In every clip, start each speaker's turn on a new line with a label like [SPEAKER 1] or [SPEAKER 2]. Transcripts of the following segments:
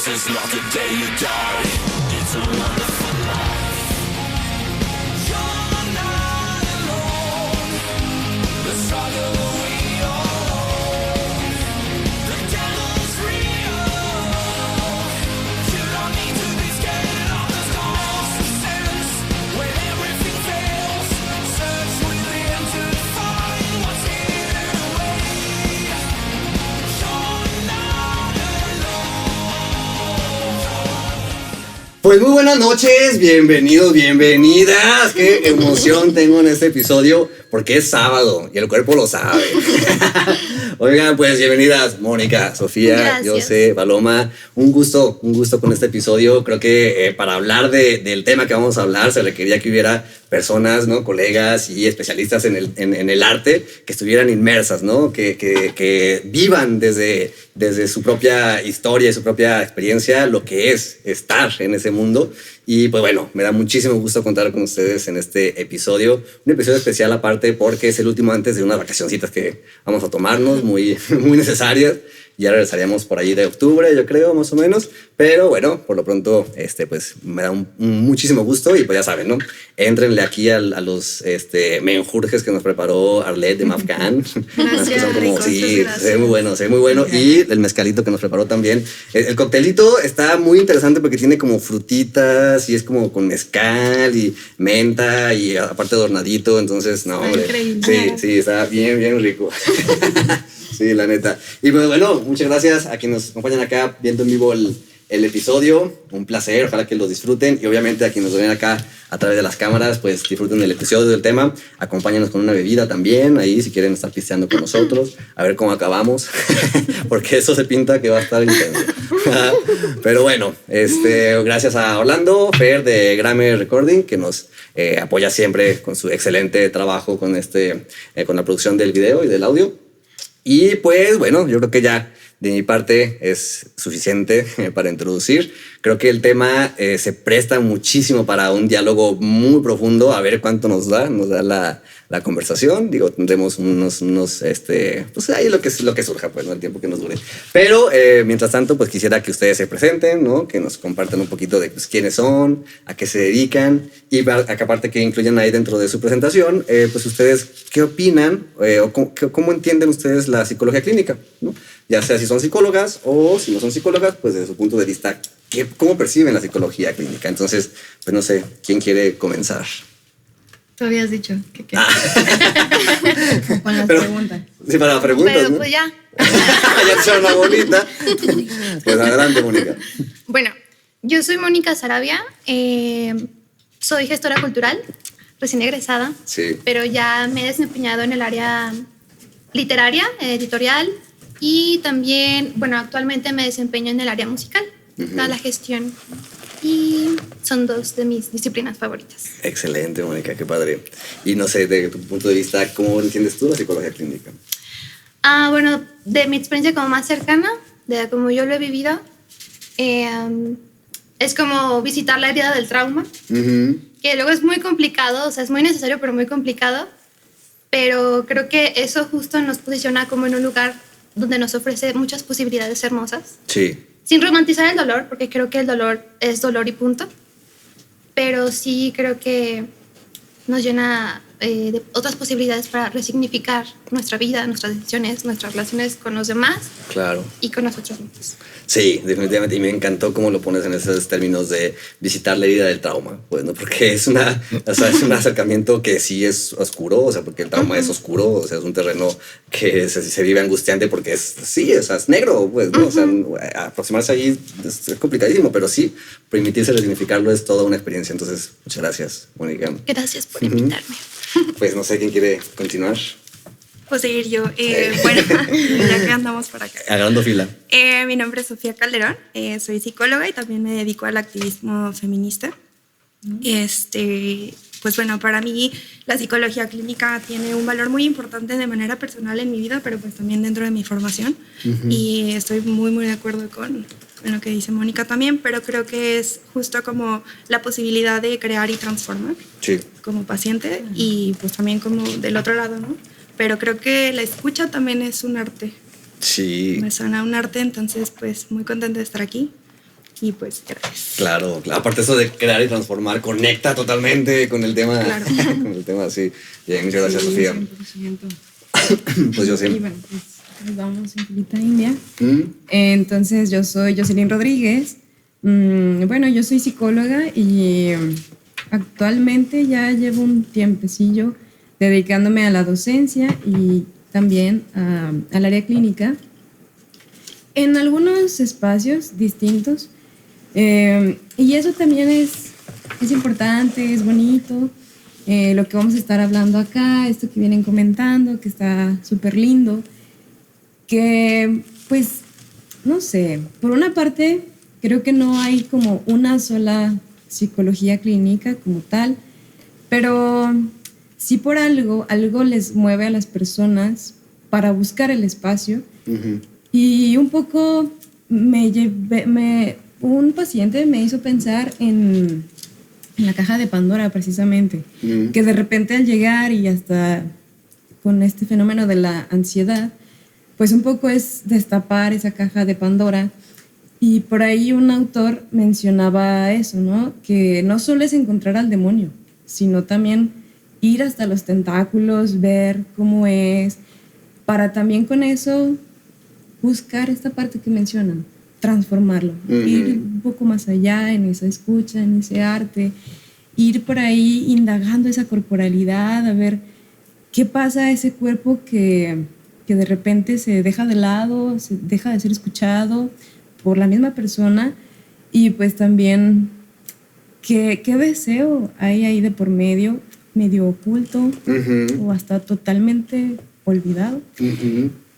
[SPEAKER 1] This is not the day you die. It's a wonderful life. You're not alone. The struggle we all own. The devil's real. You don't need to be scared of the storms of sense. When everything fails, search within to find what's hidden away. You're not alone.
[SPEAKER 2] Pues muy buenas noches, bienvenidos, bienvenidas. Qué emoción tengo en este episodio porque es sábado y el cuerpo lo sabe. Oigan, pues bienvenidas, Mónica, Sofía,
[SPEAKER 3] Gracias.
[SPEAKER 2] José, Paloma. Un gusto con este episodio. Creo que para hablar del tema que vamos a hablar se requería que hubiera personas, ¿no? Colegas y especialistas en el arte que estuvieran inmersas, ¿no? Que vivan desde su propia historia y su propia experiencia lo que es estar en ese mundo. Y pues bueno, me da muchísimo gusto contar con ustedes en este episodio. Un episodio especial aparte porque es el último antes de unas vacacioncitas que vamos a tomarnos, muy necesarias. Ya regresaríamos por ahí de octubre, yo creo, más o menos. Pero bueno, por lo pronto, pues me da muchísimo gusto. Y pues ya saben, ¿no? Éntrenle aquí a los menjurjes que nos preparó Arlette de Mafcan.
[SPEAKER 3] Gracias,
[SPEAKER 2] Que son como,
[SPEAKER 3] ricos,
[SPEAKER 2] sí,
[SPEAKER 3] gracias.
[SPEAKER 2] se ve muy bueno, se ve muy bueno. Y el mezcalito que nos preparó también. El coctelito está muy interesante porque tiene como frutitas y es como con mezcal y menta y aparte adornadito. Entonces, no, hombre.
[SPEAKER 3] Increíble.
[SPEAKER 2] Sí, está bien rico. Sí, la neta. Y pues bueno, muchas gracias a quienes nos acompañan acá viendo en vivo el episodio. Un placer, ojalá que lo disfruten. Y obviamente a quienes nos ven acá a través de las cámaras, pues disfruten el episodio del tema. Acompáñanos con una bebida también, ahí si quieren estar pisteando con nosotros. A ver cómo acabamos, porque eso se pinta que va a estar intenso. Pero bueno, gracias a Orlando Fer de Grammar Recording, que nos apoya siempre con su excelente trabajo con la producción del video y del audio. Y pues bueno, yo creo que ya de mi parte es suficiente para introducir. Creo que el tema se presta muchísimo para un diálogo muy profundo. A ver cuánto nos da la conversación. Digo, tendremos unos pues ahí lo que surja, pues, ¿no? El tiempo que nos dure. Pero mientras tanto, pues quisiera que ustedes se presenten, ¿no? Que nos compartan un poquito de pues, quiénes son, a qué se dedican y aparte que incluyan ahí dentro de su presentación, pues ustedes qué opinan o cómo entienden ustedes la psicología clínica, ¿no? Ya sea si son psicólogas o si no son psicólogas, pues desde su punto de vista, ¿cómo perciben la psicología clínica? Entonces, pues no sé, ¿quién quiere comenzar?
[SPEAKER 3] Tú habías dicho que
[SPEAKER 4] Con las
[SPEAKER 2] Pero-
[SPEAKER 4] preguntas.
[SPEAKER 2] Sí, para preguntas,
[SPEAKER 3] Pero
[SPEAKER 2] ¿no?
[SPEAKER 3] pues ya.
[SPEAKER 2] Ya te echaron la bolita. Pues adelante, Mónica.
[SPEAKER 3] Bueno, yo soy Mónica Sarabia. Soy gestora cultural, recién egresada.
[SPEAKER 2] Sí.
[SPEAKER 3] Pero ya me he desempeñado en el área literaria, editorial. Y también, bueno, actualmente me desempeño en el área musical, la gestión. Y son dos de mis disciplinas favoritas.
[SPEAKER 2] Excelente, Mónica, qué padre. Y no sé, de tu punto de vista, ¿cómo entiendes tú la psicología clínica?
[SPEAKER 3] Bueno, de mi experiencia como más cercana, de cómo yo lo he vivido, es como visitar la herida del trauma, que luego es muy complicado, o sea, es muy necesario, pero muy complicado. Pero creo que eso justo nos posiciona como en un lugar donde nos ofrece muchas posibilidades hermosas.
[SPEAKER 2] Sí.
[SPEAKER 3] Sin romantizar el dolor, porque creo que el dolor es dolor y punto. Pero sí creo que nos llena de otras posibilidades para resignificar nuestra vida, nuestras decisiones, nuestras relaciones con los demás
[SPEAKER 2] Claro.
[SPEAKER 3] y con nosotros mismos.
[SPEAKER 2] Sí, definitivamente. Y me encantó cómo lo pones en esos términos de visitar la herida del trauma. Pues, ¿no? Porque es un acercamiento que sí es oscuro, o sea, porque el trauma es oscuro, o sea, es un terreno que se vive angustiante porque es negro, pues, ¿no? O sea, aproximarse ahí es complicadísimo, pero sí, permitirse resignificarlo es toda una experiencia. Entonces, muchas gracias, Mónica.
[SPEAKER 3] Gracias por invitarme.
[SPEAKER 2] Pues no sé quién quiere continuar.
[SPEAKER 5] Puedo seguir yo. Bueno, ya que andamos por acá.
[SPEAKER 2] Agarrando fila.
[SPEAKER 5] Mi nombre es Sofía Calderón, soy psicóloga y también me dedico al activismo feminista. Pues bueno, para mí la psicología clínica tiene un valor muy importante de manera personal en mi vida, pero pues también dentro de mi formación. Y estoy muy, muy de acuerdo con lo que dice Mónica también, pero creo que es justo como la posibilidad de crear y transformar
[SPEAKER 2] Sí.
[SPEAKER 5] como paciente y pues también como del otro lado, ¿no? Pero creo que la escucha también es un arte.
[SPEAKER 2] Sí.
[SPEAKER 5] Me suena un arte, entonces pues muy contenta de estar aquí. Y pues gracias.
[SPEAKER 2] Claro, claro. Aparte eso de crear y transformar, conecta totalmente con el tema.
[SPEAKER 5] Claro.
[SPEAKER 2] Con el tema, sí. Bien, muchas gracias,
[SPEAKER 4] Sí,
[SPEAKER 2] Sofía.
[SPEAKER 4] 100%.
[SPEAKER 2] Pues yo
[SPEAKER 4] Y
[SPEAKER 2] siempre.
[SPEAKER 4] bueno, pues nos vamos infinita India.
[SPEAKER 2] ¿Mm?
[SPEAKER 4] Entonces yo soy Jocelyn Rodríguez. Bueno, yo soy psicóloga y actualmente ya llevo un tiempecillo dedicándome a la docencia y también al área clínica en algunos espacios distintos. Y eso también es importante, es bonito. Lo que vamos a estar hablando acá, esto que vienen comentando, que está súper lindo, que pues, no sé, por una parte creo que no hay como una sola psicología clínica como tal, pero si por algo les mueve a las personas para buscar el espacio.
[SPEAKER 2] Ujú.
[SPEAKER 4] Y un poco un paciente me hizo pensar en la caja de Pandora precisamente, que de repente al llegar y hasta con este fenómeno de la ansiedad, pues un poco es destapar esa caja de Pandora. Y por ahí un autor mencionaba eso, ¿no? Que no solo es encontrar al demonio, sino también ir hasta los tentáculos, ver cómo es, para también con eso buscar esta parte que mencionan, transformarlo, ir un poco más allá en esa escucha, en ese arte, ir por ahí indagando esa corporalidad, a ver qué pasa a ese cuerpo que de repente se deja de lado, se deja de ser escuchado por la misma persona, y pues también qué deseo hay ahí de por medio oculto o hasta totalmente olvidado.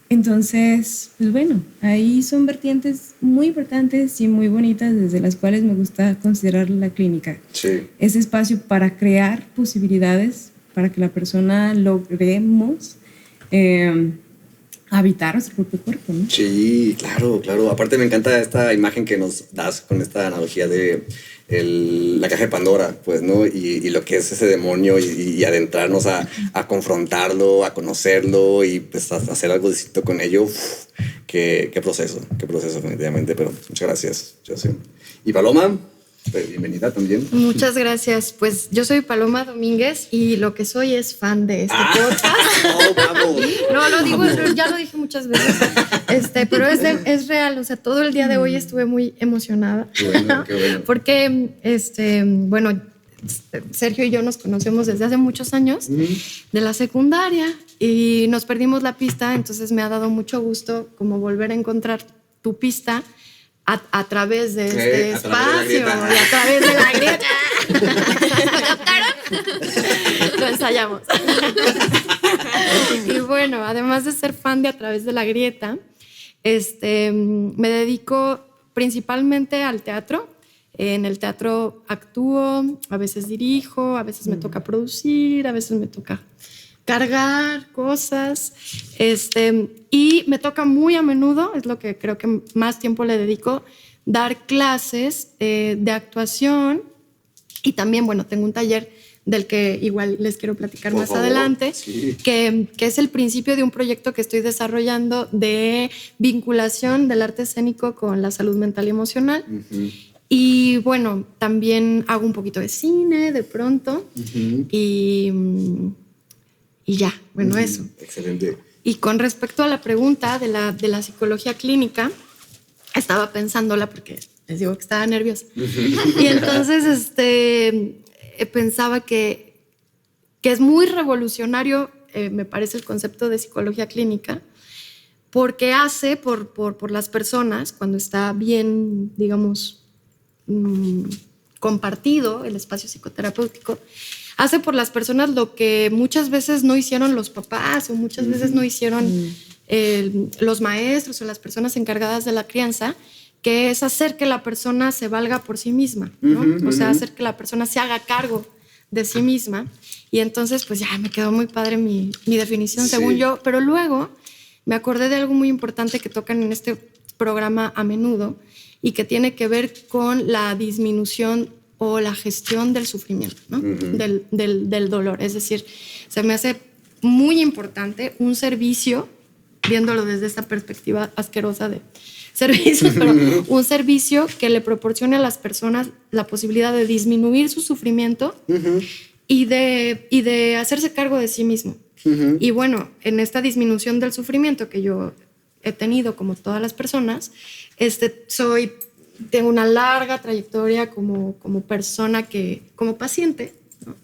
[SPEAKER 4] Entonces, pues bueno, ahí son vertientes muy importantes y muy bonitas desde las cuales me gusta considerar la clínica.
[SPEAKER 2] Sí.
[SPEAKER 4] Ese espacio para crear posibilidades para que la persona logremos habitar nuestro propio cuerpo, ¿no?
[SPEAKER 2] Sí, claro, claro. Aparte me encanta esta imagen que nos das con esta analogía de la caja de Pandora, pues, ¿no? Y lo que es ese demonio y adentrarnos a confrontarlo, a conocerlo y pues a hacer algo distinto con ello. Uf, qué proceso definitivamente, pero muchas gracias, José. Y Paloma, pues, bienvenida también.
[SPEAKER 6] Muchas gracias. Pues yo soy Paloma Domínguez y lo que soy es fan de este podcast.
[SPEAKER 2] Oh, vamos.
[SPEAKER 6] No, lo digo, ya lo dije muchas veces, pero es real. O sea, todo el día de hoy estuve muy emocionada.
[SPEAKER 2] Qué bueno, qué bueno.
[SPEAKER 6] Porque, bueno, Sergio y yo nos conocemos desde hace muchos años, de la secundaria, y nos perdimos la pista, entonces me ha dado mucho gusto como volver a encontrar tu pista a través de este espacio y a través de la grieta. ¿Captaron? Lo ensayamos. Y bueno, además de ser fan de A Través de la Grieta, me dedico principalmente al teatro. En el teatro actúo, a veces dirijo, a veces me toca producir, a veces me toca cargar cosas, y me toca muy a menudo, es lo que creo que más tiempo le dedico, dar clases de actuación, y también, bueno, tengo un taller del que igual les quiero platicar
[SPEAKER 2] Por
[SPEAKER 6] más
[SPEAKER 2] favor,
[SPEAKER 6] adelante,
[SPEAKER 2] sí.
[SPEAKER 6] que es el principio de un proyecto que estoy desarrollando de vinculación del arte escénico con la salud mental y emocional. Y bueno, también hago un poquito de cine de pronto, y ya, bueno, eso.
[SPEAKER 2] Excelente.
[SPEAKER 6] Y con respecto a la pregunta de la psicología clínica, estaba pensándola porque les digo que estaba nerviosa. Y entonces pensaba que es muy revolucionario, me parece, el concepto de psicología clínica, porque hace por las personas, cuando está bien, digamos, compartido el espacio psicoterapéutico, hace por las personas lo que muchas veces no hicieron los papás o muchas veces no hicieron los maestros o las personas encargadas de la crianza, que es hacer que la persona se valga por sí misma, ¿no? O sea, hacer que la persona se haga cargo de sí misma. Y entonces, pues ya me quedó muy padre mi definición, según yo. Pero luego me acordé de algo muy importante que tocan en este programa a menudo y que tiene que ver con la disminución o la gestión del sufrimiento, ¿no? Del dolor. Es decir, se me hace muy importante un servicio viéndolo desde esta perspectiva asquerosa de servicios, pero un servicio que le proporcione a las personas la posibilidad de disminuir su sufrimiento y de hacerse cargo de sí mismo. Y bueno, en esta disminución del sufrimiento que yo he tenido, como todas las personas, tengo una larga trayectoria como persona como paciente, ¿no?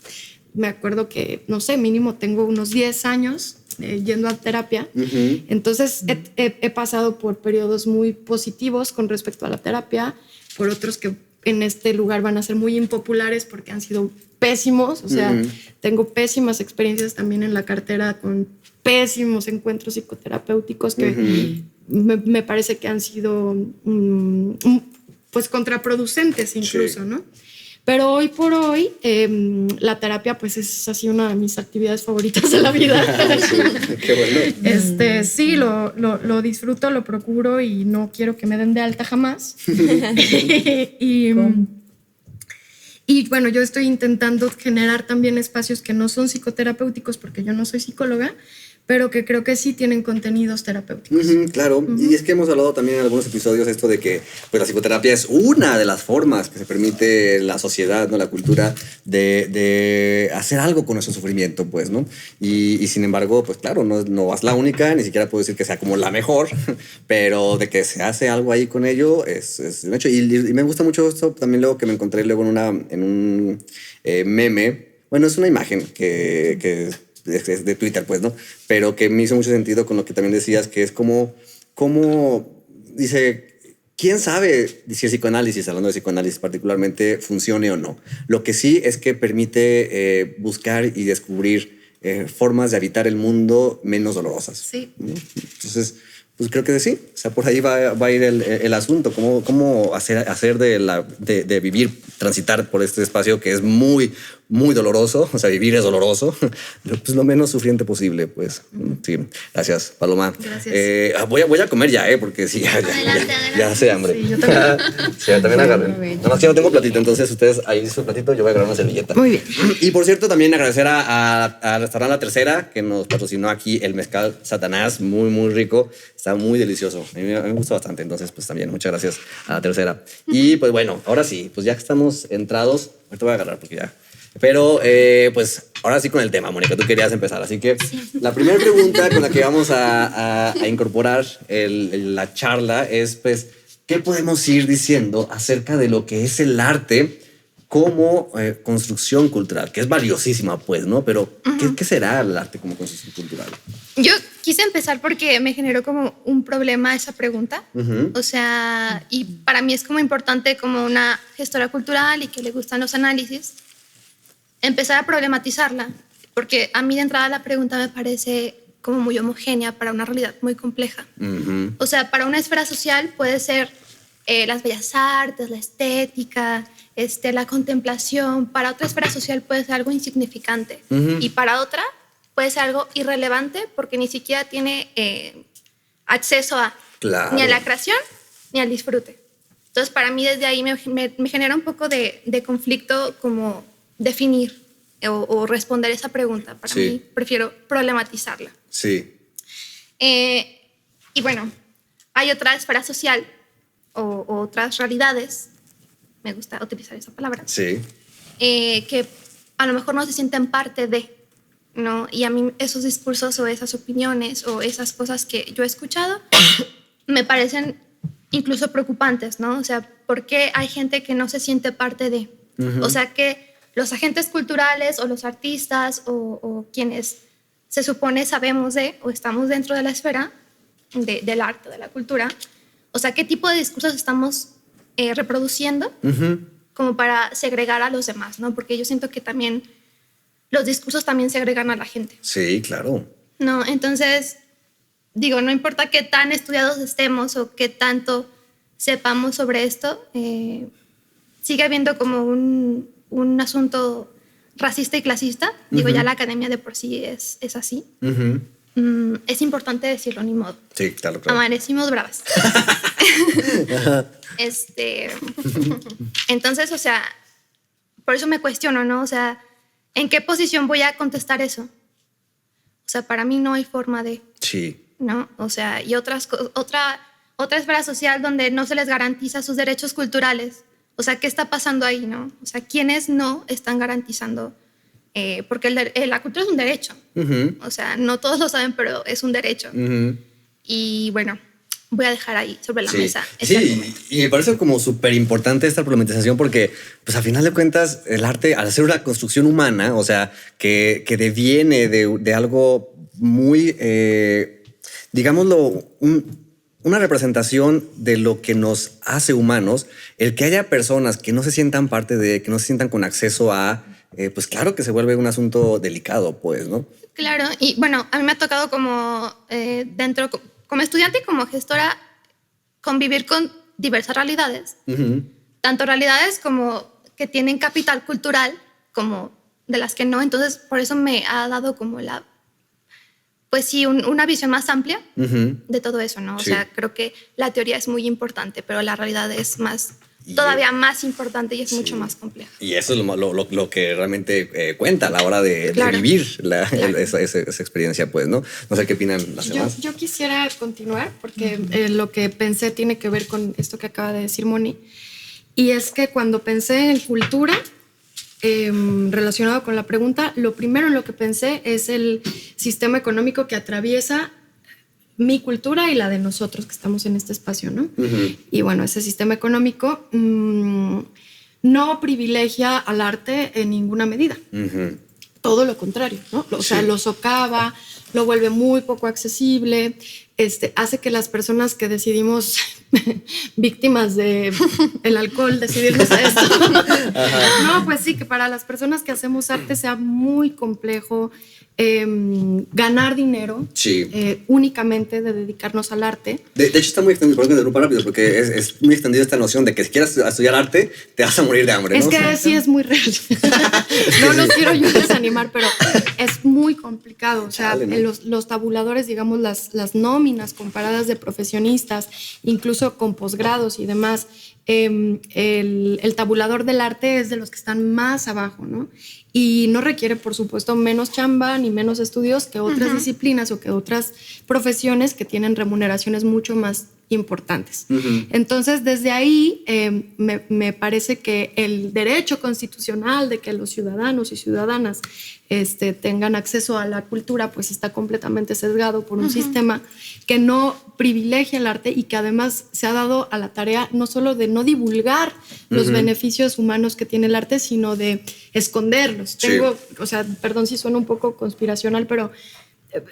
[SPEAKER 6] Me acuerdo que, no sé, mínimo tengo unos 10 años yendo a terapia. Entonces he pasado por periodos muy positivos con respecto a la terapia, por otros que en este lugar van a ser muy impopulares porque han sido pésimos. O sea, tengo pésimas experiencias también en la cartera con pésimos encuentros psicoterapéuticos que me parece que han sido pues contraproducentes incluso, sí, ¿no? Pero hoy por hoy la terapia pues es así una de mis actividades favoritas de la vida.
[SPEAKER 2] Sí, qué bueno.
[SPEAKER 6] Sí, lo disfruto, lo procuro y no quiero que me den de alta jamás. Y bueno, yo estoy intentando generar también espacios que no son psicoterapéuticos porque yo no soy psicóloga, pero que creo que sí tienen contenidos terapéuticos.
[SPEAKER 2] Claro, y es que hemos hablado también en algunos episodios esto de que pues, la psicoterapia es una de las formas que se permite la sociedad, ¿no? La cultura de hacer algo con nuestro sufrimiento, pues, ¿no? Y sin embargo, pues claro, no es la única, ni siquiera puedo decir que sea como la mejor, pero de que se hace algo ahí con ello es un hecho. Y me gusta mucho esto también luego que me encontré luego en un meme. Bueno, es una imagen que de Twitter, pues, ¿no? Pero que me hizo mucho sentido con lo que también decías, que es como dice, ¿quién sabe si el psicoanálisis, hablando de psicoanálisis particularmente, funcione o no? Lo que sí es que permite buscar y descubrir formas de habitar el mundo menos dolorosas.
[SPEAKER 3] Sí.
[SPEAKER 2] Entonces, pues creo que sí. O sea, por ahí va a ir el asunto. Cómo hacer de vivir, transitar por este espacio que es muy, muy doloroso. O sea, vivir es doloroso. Pues lo menos sufriente posible, pues. Sí. Gracias, Paloma.
[SPEAKER 3] Gracias.
[SPEAKER 2] Voy a comer ya, porque sí, ya hace hambre.
[SPEAKER 6] Sí, yo también.
[SPEAKER 2] Sí, también agarren. No, yo no tengo platito, entonces ustedes ahí su platito, yo voy a agarrar una servilleta.
[SPEAKER 6] Muy bien.
[SPEAKER 2] Y por cierto, también agradecer a Restaurante La Tercera, que nos patrocinó aquí el mezcal Satanás, muy, muy rico. Está muy delicioso. A mí me gusta bastante, entonces pues también muchas gracias a La Tercera. Y pues bueno, ahora sí, pues ya que estamos entrados, ahorita voy a agarrar porque ya... Pero pues ahora sí con el tema, Mónica, tú querías empezar. Así que la primera pregunta con la que vamos a incorporar la charla es pues, ¿qué podemos ir diciendo acerca de lo que es el arte como construcción cultural? Que es valiosísima, pues, ¿no? Pero ¿qué será el arte como construcción cultural?
[SPEAKER 3] Yo quise empezar porque me generó como un problema esa pregunta. O sea, y para mí es como importante como una gestora cultural y que le gustan los análisis, empezar a problematizarla, porque a mí de entrada la pregunta me parece como muy homogénea para una realidad muy compleja. O sea, para una esfera social puede ser las bellas artes, la estética, la contemplación. Para otra esfera social puede ser algo insignificante. Y para otra puede ser algo irrelevante porque ni siquiera tiene acceso ni a la creación ni al disfrute. Entonces, para mí desde ahí me genera un poco de conflicto como definir o responder esa pregunta. Para mí prefiero problematizarla.
[SPEAKER 2] Sí.
[SPEAKER 3] Y bueno, hay otra esfera social o otras realidades, me gusta utilizar esa palabra, que a lo mejor no se sienten parte de, ¿no? Y a mí esos discursos o esas opiniones o esas cosas que yo he escuchado me parecen incluso preocupantes, ¿no? O sea, ¿por qué hay gente que no se siente parte de? O sea, que los agentes culturales o los artistas o quienes se supone sabemos de o estamos dentro de la esfera del arte, de la cultura, o sea, ¿qué tipo de discursos estamos reproduciendo como para segregar a los demás, ¿no? Porque yo siento que también los discursos también segregan a la gente.
[SPEAKER 2] Sí, claro.
[SPEAKER 3] No, entonces, digo, no importa qué tan estudiados estemos o qué tanto sepamos sobre esto, sigue habiendo como un asunto racista y clasista. Digo, ya la academia de por sí es así. Es importante decirlo, ni modo.
[SPEAKER 2] Sí, claro.
[SPEAKER 3] Amanecimos bravas. Entonces, o sea, por eso me cuestiono, ¿no? O sea, ¿en qué posición voy a contestar eso? O sea, para mí no hay forma de...
[SPEAKER 2] Sí.
[SPEAKER 3] ¿no? O sea, y otra esfera social donde no se les garantiza sus derechos culturales. O sea, ¿qué está pasando ahí, no? O sea, ¿quiénes no están garantizando? Porque la cultura es un derecho. O sea, no todos lo saben, pero es un derecho. Y bueno, voy a dejar ahí sobre la mesa ese argumento.
[SPEAKER 2] Y me parece como súper importante esta problematización porque, pues a final de cuentas, el arte, al ser una construcción humana, o sea, que deviene de algo muy, digámoslo, una representación de lo que nos hace humanos, el que haya personas que no se sientan parte de, que no se sientan con acceso a, pues claro que se vuelve un asunto delicado, pues, ¿no?
[SPEAKER 3] Claro, y bueno, a mí me ha tocado como como estudiante y como gestora convivir con diversas realidades, tanto realidades como que tienen capital cultural como de las que no, entonces por eso me ha dado como pues sí, una visión más amplia de todo eso, ¿no? O sea, creo que la teoría es muy importante, pero la realidad es todavía más importante y es mucho más compleja.
[SPEAKER 2] Y eso es lo que realmente cuenta a la hora de vivir esa experiencia, pues, ¿no? No sé qué opinan las demás.
[SPEAKER 6] Yo quisiera continuar porque lo que pensé tiene que ver con esto que acaba de decir Moni. Y es que cuando pensé en cultura, relacionado con la pregunta, lo primero en lo que pensé es el sistema económico que atraviesa mi cultura y la de nosotros que estamos en este espacio, ¿no? Y bueno, ese sistema económico no privilegia al arte en ninguna medida. Todo lo contrario, ¿no? O sea, lo socava, lo vuelve muy poco accesible, hace que las personas que decidimos víctimas del alcohol, decidirnos a esto. No, pues sí, que para las personas que hacemos arte sea muy complejo ganar dinero únicamente de dedicarnos al arte.
[SPEAKER 2] De hecho está muy extendido, perdón que te rápido, porque es muy extendido esta noción de que si quieres estudiar arte, te vas a morir de hambre, ¿no?
[SPEAKER 6] Es que sí es muy real. No los quiero yo desanimar, pero es muy complicado. O sea, los tabuladores, digamos, las nóminas comparadas de profesionistas, incluso con posgrados y demás, el tabulador del arte es de los que están más abajo, ¿no? Y no requiere, por supuesto, menos chamba ni menos estudios que otras disciplinas o que otras profesiones que tienen remuneraciones mucho más importantes. Entonces, desde ahí me parece que el derecho constitucional de que los ciudadanos y ciudadanas tengan acceso a la cultura, pues está completamente sesgado por un sistema que no privilegia el arte y que además se ha dado a la tarea no solo de no divulgar los beneficios humanos que tiene el arte, sino de esconderlos. O sea, perdón si suena un poco conspiracional, pero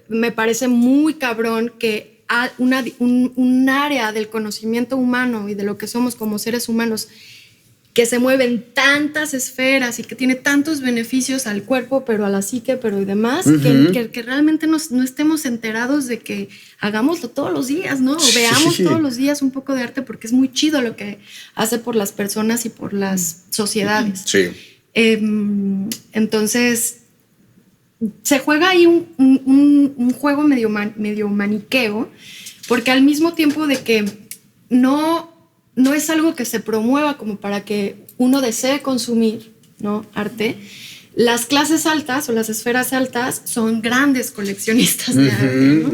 [SPEAKER 6] me parece muy cabrón que un área del conocimiento humano y de lo que somos como seres humanos que se mueven tantas esferas y que tiene tantos beneficios al cuerpo, pero a la psique, pero y demás, que realmente no estemos enterados de que hagámoslo todos los días, ¿no? O veamos todos los días un poco de arte porque es muy chido lo que hace por las personas y por las sociedades. Entonces, se juega ahí un juego medio maniqueo, porque al mismo tiempo de que no es algo que se promueva como para que uno desee consumir, ¿no? Arte. Las clases altas o las esferas altas son grandes coleccionistas de arte, ¿no?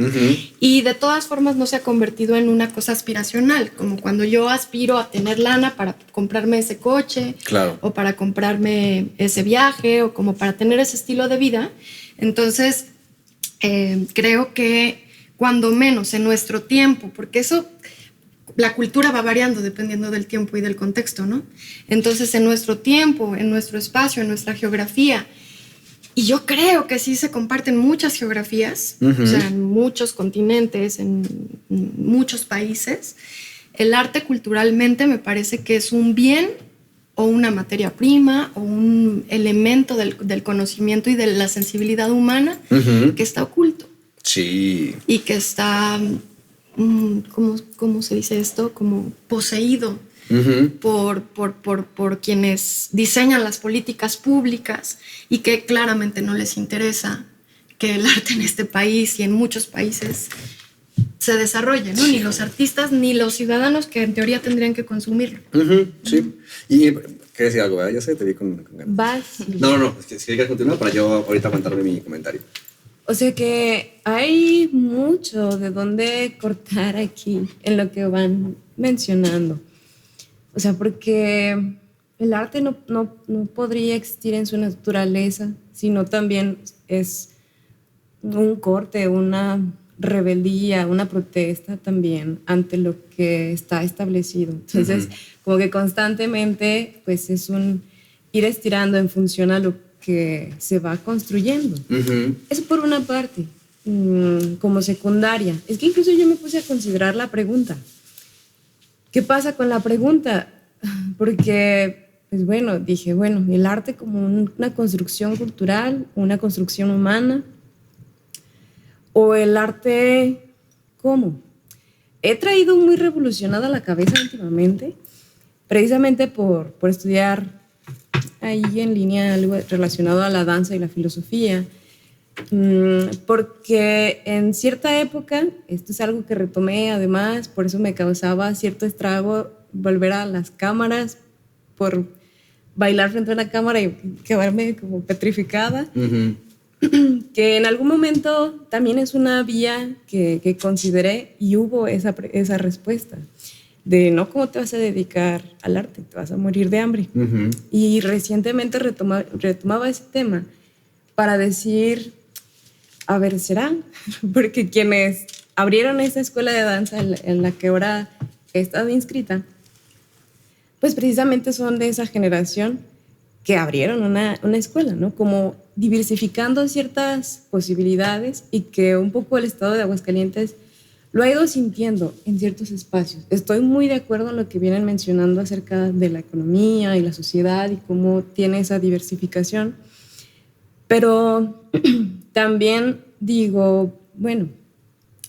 [SPEAKER 6] Y de todas formas no se ha convertido en una cosa aspiracional, como cuando yo aspiro a tener lana para comprarme ese coche, o para comprarme ese viaje, o como para tener ese estilo de vida. Entonces, creo que cuando menos en nuestro tiempo, porque eso... La cultura va variando dependiendo del tiempo y del contexto, ¿no? Entonces, en nuestro tiempo, en nuestro espacio, en nuestra geografía, y yo creo que sí se comparten muchas geografías, o sea, en muchos continentes, en muchos países, el arte culturalmente me parece que es un bien o una materia prima o un elemento del conocimiento y de la sensibilidad humana que está oculto.
[SPEAKER 2] Sí.
[SPEAKER 6] Y que está... ¿Cómo se dice esto? Como poseído por quienes diseñan las políticas públicas y que claramente no les interesa que el arte en este país y en muchos países se desarrolle, ¿no? Ni los artistas ni los ciudadanos que en teoría tendrían que consumirlo.
[SPEAKER 2] Sí. Y quería decir algo, ¿verdad? Ya sé, te vi con ganas.
[SPEAKER 6] Vas.
[SPEAKER 2] No. Es que si quieres continuar para yo ahorita aguantarme mi comentario.
[SPEAKER 4] O sea que hay mucho de dónde cortar aquí en lo que van mencionando. O sea, porque el arte no podría existir en su naturaleza, sino también es un corte, una rebeldía, una protesta también ante lo que está establecido. Entonces, como que constantemente, pues es un ir estirando en función a lo que se va construyendo. Eso por una parte, como secundaria. Es que incluso yo me puse a considerar la pregunta. ¿Qué pasa con la pregunta? Porque, pues bueno, dije, bueno, el arte como una construcción cultural, una construcción humana, o el arte, ¿cómo? He traído muy revolucionada la cabeza últimamente, precisamente por estudiar ahí en línea algo relacionado a la danza y la filosofía, porque en cierta época, esto es algo que retomé además, por eso me causaba cierto estrago volver a las cámaras, por bailar frente a una cámara y quedarme como petrificada, que en algún momento también es una vía que consideré y hubo esa respuesta de no, ¿cómo te vas a dedicar al arte? Te vas a morir de hambre. Y recientemente retomaba ese tema para decir, a ver, ¿será? Porque quienes abrieron esa escuela de danza en la que ahora he estado inscrita, pues precisamente son de esa generación que abrieron una escuela, ¿no? Como diversificando ciertas posibilidades y que un poco el estado de Aguascalientes lo ha ido sintiendo en ciertos espacios. Estoy muy de acuerdo en lo que vienen mencionando acerca de la economía y la sociedad y cómo tiene esa diversificación, pero también digo, bueno,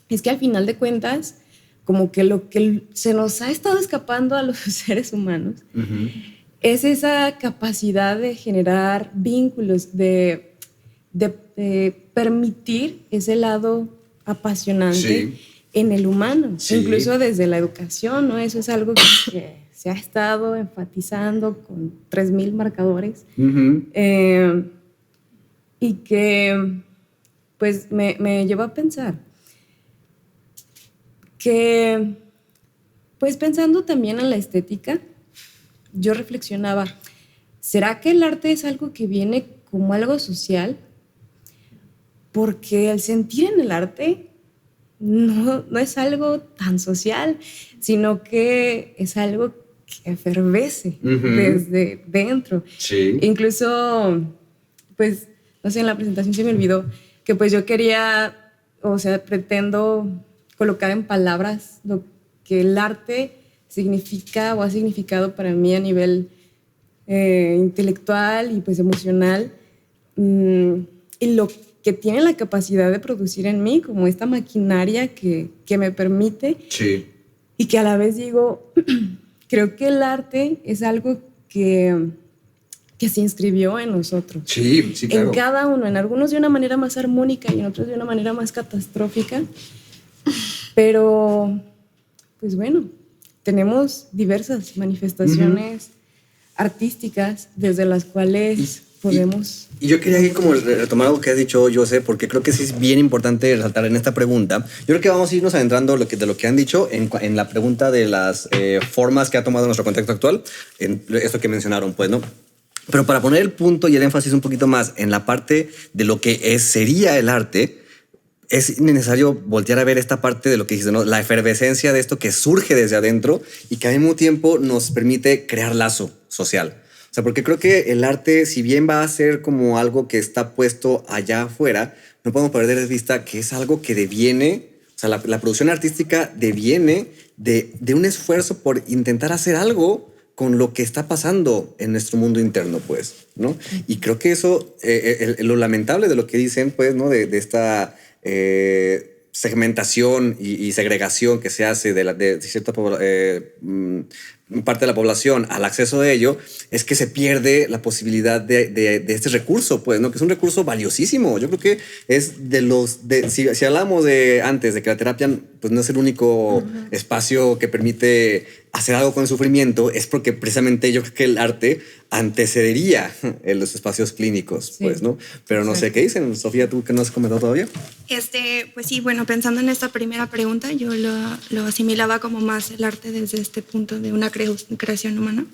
[SPEAKER 4] es que al final de cuentas, como que lo que se nos ha estado escapando a los seres humanos es esa capacidad de generar vínculos, de permitir ese lado apasionante en el humano, incluso desde la educación, ¿no? Eso es algo que se ha estado enfatizando con 3,000 marcadores y que pues me llevó a pensar que, pues pensando también en la estética, yo reflexionaba, ¿será que el arte es algo que viene como algo social? Porque el sentir en el arte no es algo tan social, sino que es algo que efervece desde dentro. Incluso, pues, no sé, en la presentación se me olvidó que pues yo quería, o sea, pretendo colocar en palabras lo que el arte significa o ha significado para mí a nivel intelectual y pues emocional, y lo que tiene la capacidad de producir en mí como esta maquinaria que me permite y que a la vez digo, creo que el arte es algo que se inscribió en nosotros.
[SPEAKER 2] Claro.
[SPEAKER 4] En cada uno, en algunos de una manera más armónica y en otros de una manera más catastrófica. Pero, pues bueno, tenemos diversas manifestaciones artísticas desde las cuales podemos...
[SPEAKER 2] Y yo quería ir como retomar algo que has dicho, José, porque creo que sí es bien importante resaltar en esta pregunta. Yo creo que vamos a irnos adentrando de lo que han dicho en la pregunta de las formas que ha tomado nuestro contexto actual, en esto que mencionaron, pues, ¿no? Pero para poner el punto y el énfasis un poquito más en la parte de lo que sería el arte, es necesario voltear a ver esta parte de lo que dices, ¿no? La efervescencia de esto que surge desde adentro y que al mismo tiempo nos permite crear lazo social. O sea, porque creo que el arte, si bien va a ser como algo que está puesto allá afuera, no podemos perder de vista que es algo que deviene, o sea, la producción artística deviene de un esfuerzo por intentar hacer algo con lo que está pasando en nuestro mundo interno, pues, ¿no? Y creo que eso, lo lamentable de lo que dicen, pues, ¿no? De esta segmentación y segregación que se hace de cierta parte de la población al acceso de ello, es que se pierde la posibilidad de este recurso, pues, ¿no? Que es un recurso valiosísimo. Yo creo que es si hablamos de antes de que la terapia pues no es el único espacio que permite hacer algo con el sufrimiento, es porque precisamente yo creo que el arte antecedería en los espacios clínicos,
[SPEAKER 4] Sí.
[SPEAKER 2] pues, ¿no? Pero no sé qué dicen. Sofía, ¿tú qué no has comentado todavía?
[SPEAKER 5] Pues sí, bueno, pensando en esta primera pregunta, yo lo asimilaba como más el arte desde este punto de una creación humana.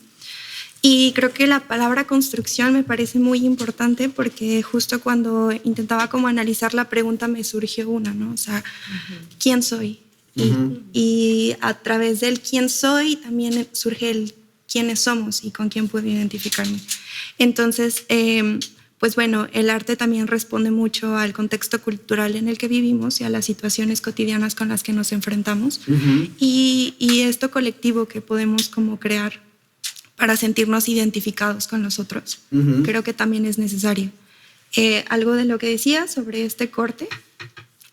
[SPEAKER 5] Y creo que la palabra construcción me parece muy importante porque justo cuando intentaba como analizar la pregunta me surgió una, ¿no? O sea, ¿quién soy? Y a través del quién soy también surge el quiénes somos y con quién puedo identificarme. Entonces, pues bueno, el arte también responde mucho al contexto cultural en el que vivimos y a las situaciones cotidianas con las que nos enfrentamos. Y esto colectivo que podemos como crear para sentirnos identificados con los otros, creo que también es necesario. Algo de lo que decía sobre este corte,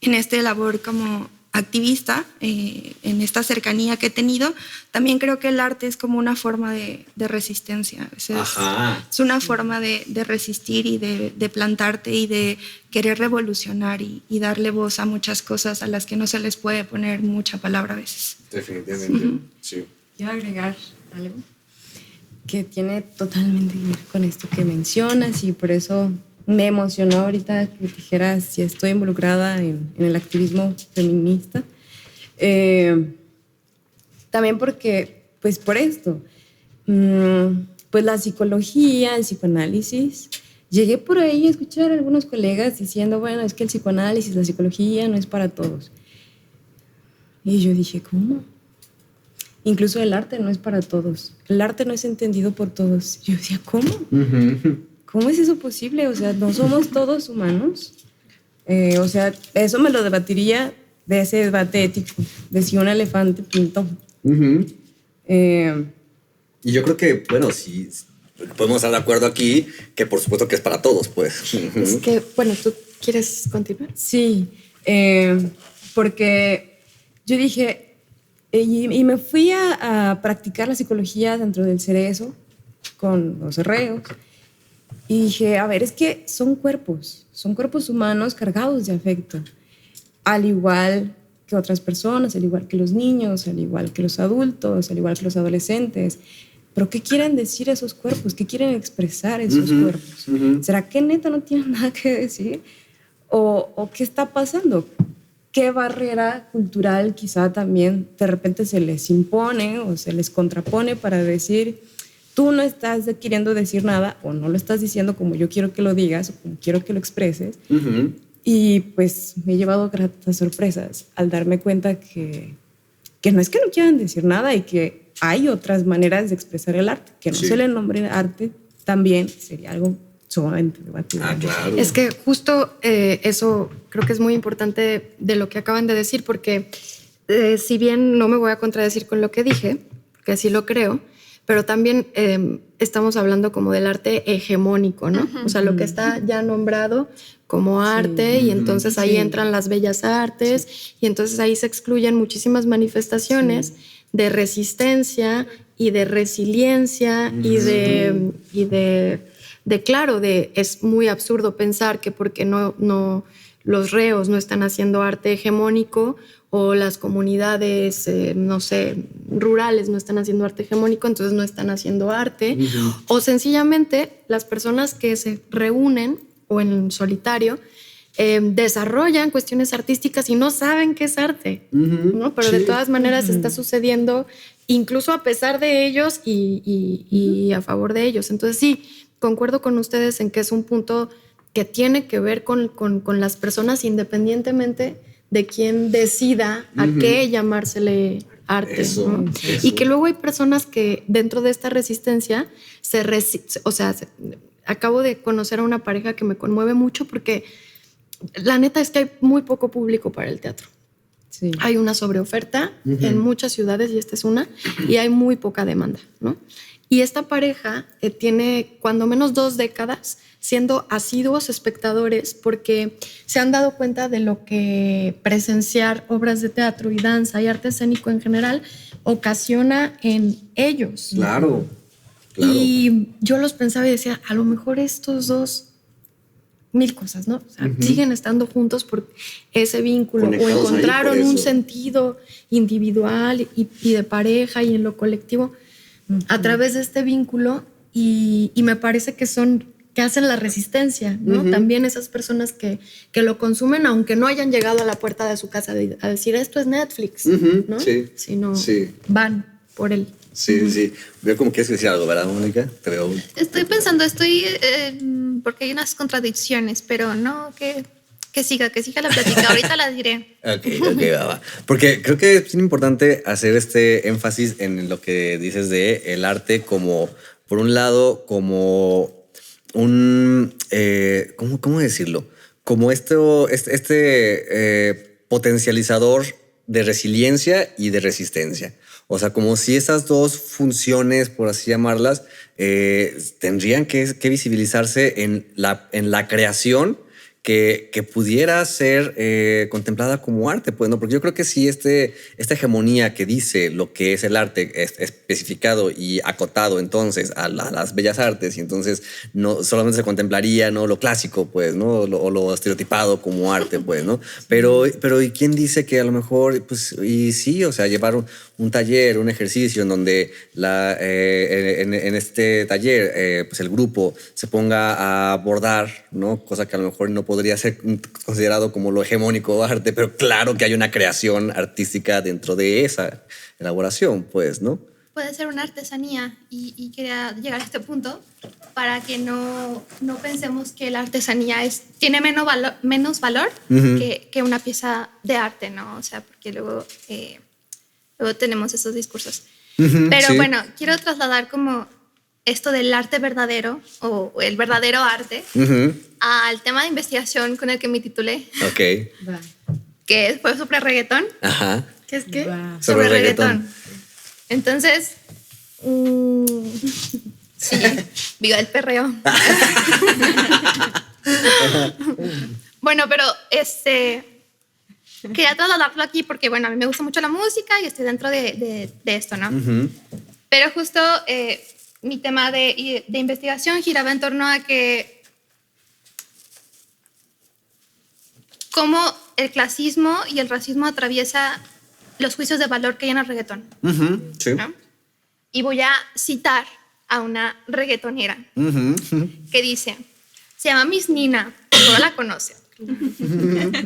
[SPEAKER 5] en esta labor como activista, en esta cercanía que he tenido, también creo que el arte es como una forma de resistencia. Es una forma de resistir y de plantarte y de querer revolucionar y darle voz a muchas cosas a las que no se les puede poner mucha palabra a veces.
[SPEAKER 2] Definitivamente, sí.
[SPEAKER 4] Quiero agregar algo que tiene totalmente que ver con esto que mencionas y por eso me emocionó ahorita que dijeras si estoy involucrada en el activismo feminista. También porque, pues por esto, pues la psicología, el psicoanálisis, llegué por ahí a escuchar a algunos colegas diciendo, bueno, es que el psicoanálisis, la psicología no es para todos. Y yo dije, ¿cómo? Incluso el arte no es para todos. El arte no es entendido por todos. Yo decía, ¿cómo? ¿Cómo es eso posible? O sea, ¿no somos todos humanos? O sea, eso me lo debatiría de ese debate ético, de si un elefante pintó.
[SPEAKER 2] Y yo creo que, bueno, sí, podemos estar de acuerdo aquí que por supuesto que es para todos, pues.
[SPEAKER 6] Es que, bueno, ¿tú quieres continuar?
[SPEAKER 4] Sí, porque yo dije, y me fui a practicar la psicología dentro del Cerezo con los reos. Y dije, a ver, es que son cuerpos humanos cargados de afecto, al igual que otras personas, al igual que los niños, al igual que los adultos, al igual que los adolescentes. Pero ¿qué quieren decir esos cuerpos? ¿Qué quieren expresar esos cuerpos? ¿Será que neta no tienen nada que decir? ¿O qué está pasando? ¿Qué barrera cultural quizá también de repente se les impone o se les contrapone para decir, tú no estás queriendo decir nada o no lo estás diciendo como yo quiero que lo digas o como quiero que lo expreses? Y pues me he llevado gratas sorpresas al darme cuenta que no es que no quieran decir nada y que hay otras maneras de expresar el arte, que no se le nombre arte también sería algo sumamente debatible.
[SPEAKER 2] Claro.
[SPEAKER 6] Es que justo eso creo que es muy importante de lo que acaban de decir, porque si bien no me voy a contradecir con lo que dije, porque así lo creo, pero también estamos hablando como del arte hegemónico, ¿no? O sea, lo que está ya nombrado como arte, y entonces ahí entran las bellas artes, y entonces ahí se excluyen muchísimas manifestaciones de resistencia y de resiliencia claro, es muy absurdo pensar que porque no los reos no están haciendo arte hegemónico o las comunidades, no sé, rurales no están haciendo arte hegemónico, entonces no están haciendo arte. O sencillamente las personas que se reúnen o en solitario desarrollan cuestiones artísticas y no saben qué es arte, ¿no? Pero de todas maneras está sucediendo incluso a pesar de ellos y a favor de ellos. Entonces sí, concuerdo con ustedes en que es un punto que tiene que ver con las personas independientemente de quién decida a qué llamársele arte. ¿No? Y que luego hay personas que dentro de esta resistencia acabo de conocer a una pareja que me conmueve mucho porque la neta es que hay muy poco público para el teatro.
[SPEAKER 4] Sí.
[SPEAKER 6] Hay una sobreoferta en muchas ciudades, y esta es una, y hay muy poca demanda, ¿no? Y esta pareja tiene cuando menos 2 décadas siendo asiduos espectadores porque se han dado cuenta de lo que presenciar obras de teatro y danza y arte escénico en general ocasiona en ellos.
[SPEAKER 2] Claro.
[SPEAKER 6] Y yo los pensaba y decía, a lo mejor estos dos mil cosas, ¿no? O sea, siguen estando juntos por ese vínculo
[SPEAKER 2] Conectados
[SPEAKER 6] o
[SPEAKER 2] ahí
[SPEAKER 6] encontraron
[SPEAKER 2] por
[SPEAKER 6] un
[SPEAKER 2] eso.
[SPEAKER 6] sentido individual y de pareja y en lo colectivo a través de este vínculo y me parece que hacen la resistencia, ¿no? También esas personas que lo consumen aunque no hayan llegado a la puerta de su casa a decir esto es Netflix, ¿no?
[SPEAKER 2] Sí.
[SPEAKER 6] Sino
[SPEAKER 2] Sí.
[SPEAKER 6] van por él.
[SPEAKER 2] Sí, sí. Veo como quieres decir algo, ¿verdad, Mónica? Te veo.
[SPEAKER 3] Estoy pensando, porque hay unas contradicciones, pero no, que siga la plática. Ahorita la diré.
[SPEAKER 2] Ok, va. Porque creo que es importante hacer este énfasis en lo que dices de el arte como, por un lado, como un, ¿cómo decirlo? Como potencializador de resiliencia y de resistencia. O sea, como si esas dos funciones, por así llamarlas, tendrían que visibilizarse en la creación que pudiera ser contemplada como arte, pues, ¿no? Porque yo creo que si esta hegemonía que dice lo que es el arte es especificado y acotado entonces a las bellas artes, y entonces no solamente se contemplaría, ¿no?, lo clásico, pues, ¿no?, o lo estereotipado como arte, pues, ¿no? Pero ¿y quién dice que a lo mejor, pues, y sí, o sea, llevar un taller, un ejercicio en donde en este taller, pues el grupo se ponga a bordar, ¿no?, cosa que a lo mejor no podría ser considerado como lo hegemónico arte, pero claro que hay una creación artística dentro de esa elaboración, pues, ¿no?
[SPEAKER 3] Puede ser una artesanía y quería llegar a este punto para que no pensemos que la artesanía tiene menos valor que una pieza de arte, ¿no? O sea, porque luego tenemos esos discursos. Pero
[SPEAKER 2] sí.
[SPEAKER 3] bueno, quiero trasladar como esto del arte verdadero o el verdadero arte al tema de investigación con el que me titulé,
[SPEAKER 2] Ok.
[SPEAKER 4] Va.
[SPEAKER 3] que fue sobre reggaetón.
[SPEAKER 2] Ajá.
[SPEAKER 6] ¿Qué es qué?
[SPEAKER 4] Va.
[SPEAKER 2] Sobre reggaetón.
[SPEAKER 3] Entonces, sí, viva el perreo. Bueno, pero quería trasladarlo aquí porque, bueno, a mí me gusta mucho la música y estoy dentro de esto, ¿no? Pero justo mi tema de investigación giraba en torno a que cómo el clasismo y el racismo atraviesa los juicios de valor que hay en el reggaetón,
[SPEAKER 2] Sí.
[SPEAKER 3] ¿no? Y voy a citar a una reggaetonera que dice, se llama Miss Nina, no la conoce.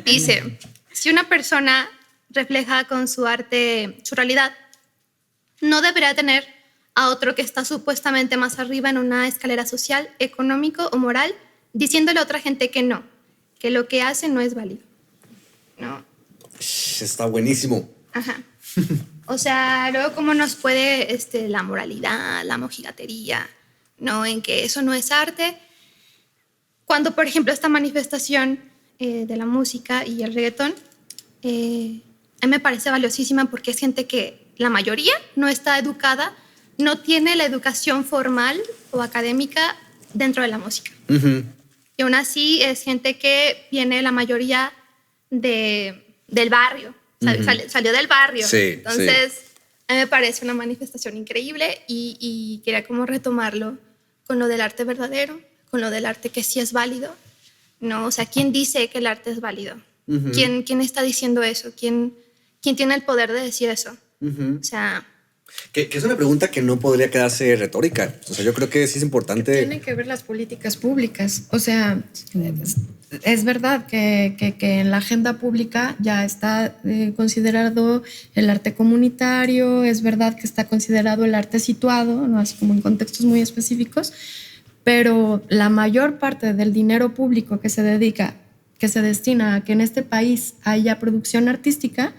[SPEAKER 3] Dice, si una persona refleja con su arte su realidad, no debería tener a otro que está supuestamente más arriba en una escalera social, económico o moral, diciéndole a otra gente que no, que lo que hace no es válido. ¿No?
[SPEAKER 2] Está buenísimo.
[SPEAKER 3] Ajá. O sea, luego cómo nos puede la moralidad, la mojigatería, ¿no? En que eso no es arte. Cuando, por ejemplo, esta manifestación de la música y el reggaetón, a mí me parece valiosísima porque es gente que la mayoría no está educada, no tiene la educación formal o académica dentro de la música. Y aún así es gente que viene la mayoría del barrio, salió del barrio.
[SPEAKER 2] Sí,
[SPEAKER 3] entonces, a mí me parece una manifestación increíble y quería como retomarlo con lo del arte verdadero, con lo del arte que sí es válido, ¿no? O sea, ¿quién dice que el arte es válido? ¿Quién está diciendo eso? ¿Quién tiene el poder de decir eso? O sea...
[SPEAKER 2] Que es una pregunta que no podría quedarse retórica. O sea, yo creo que sí es importante.
[SPEAKER 6] Tienen que ver las políticas públicas. O sea, es verdad que en la agenda pública ya está considerado el arte comunitario, es verdad que está considerado el arte situado, ¿no? Así como en contextos muy específicos, pero la mayor parte del dinero público que se destina a que en este país haya producción artística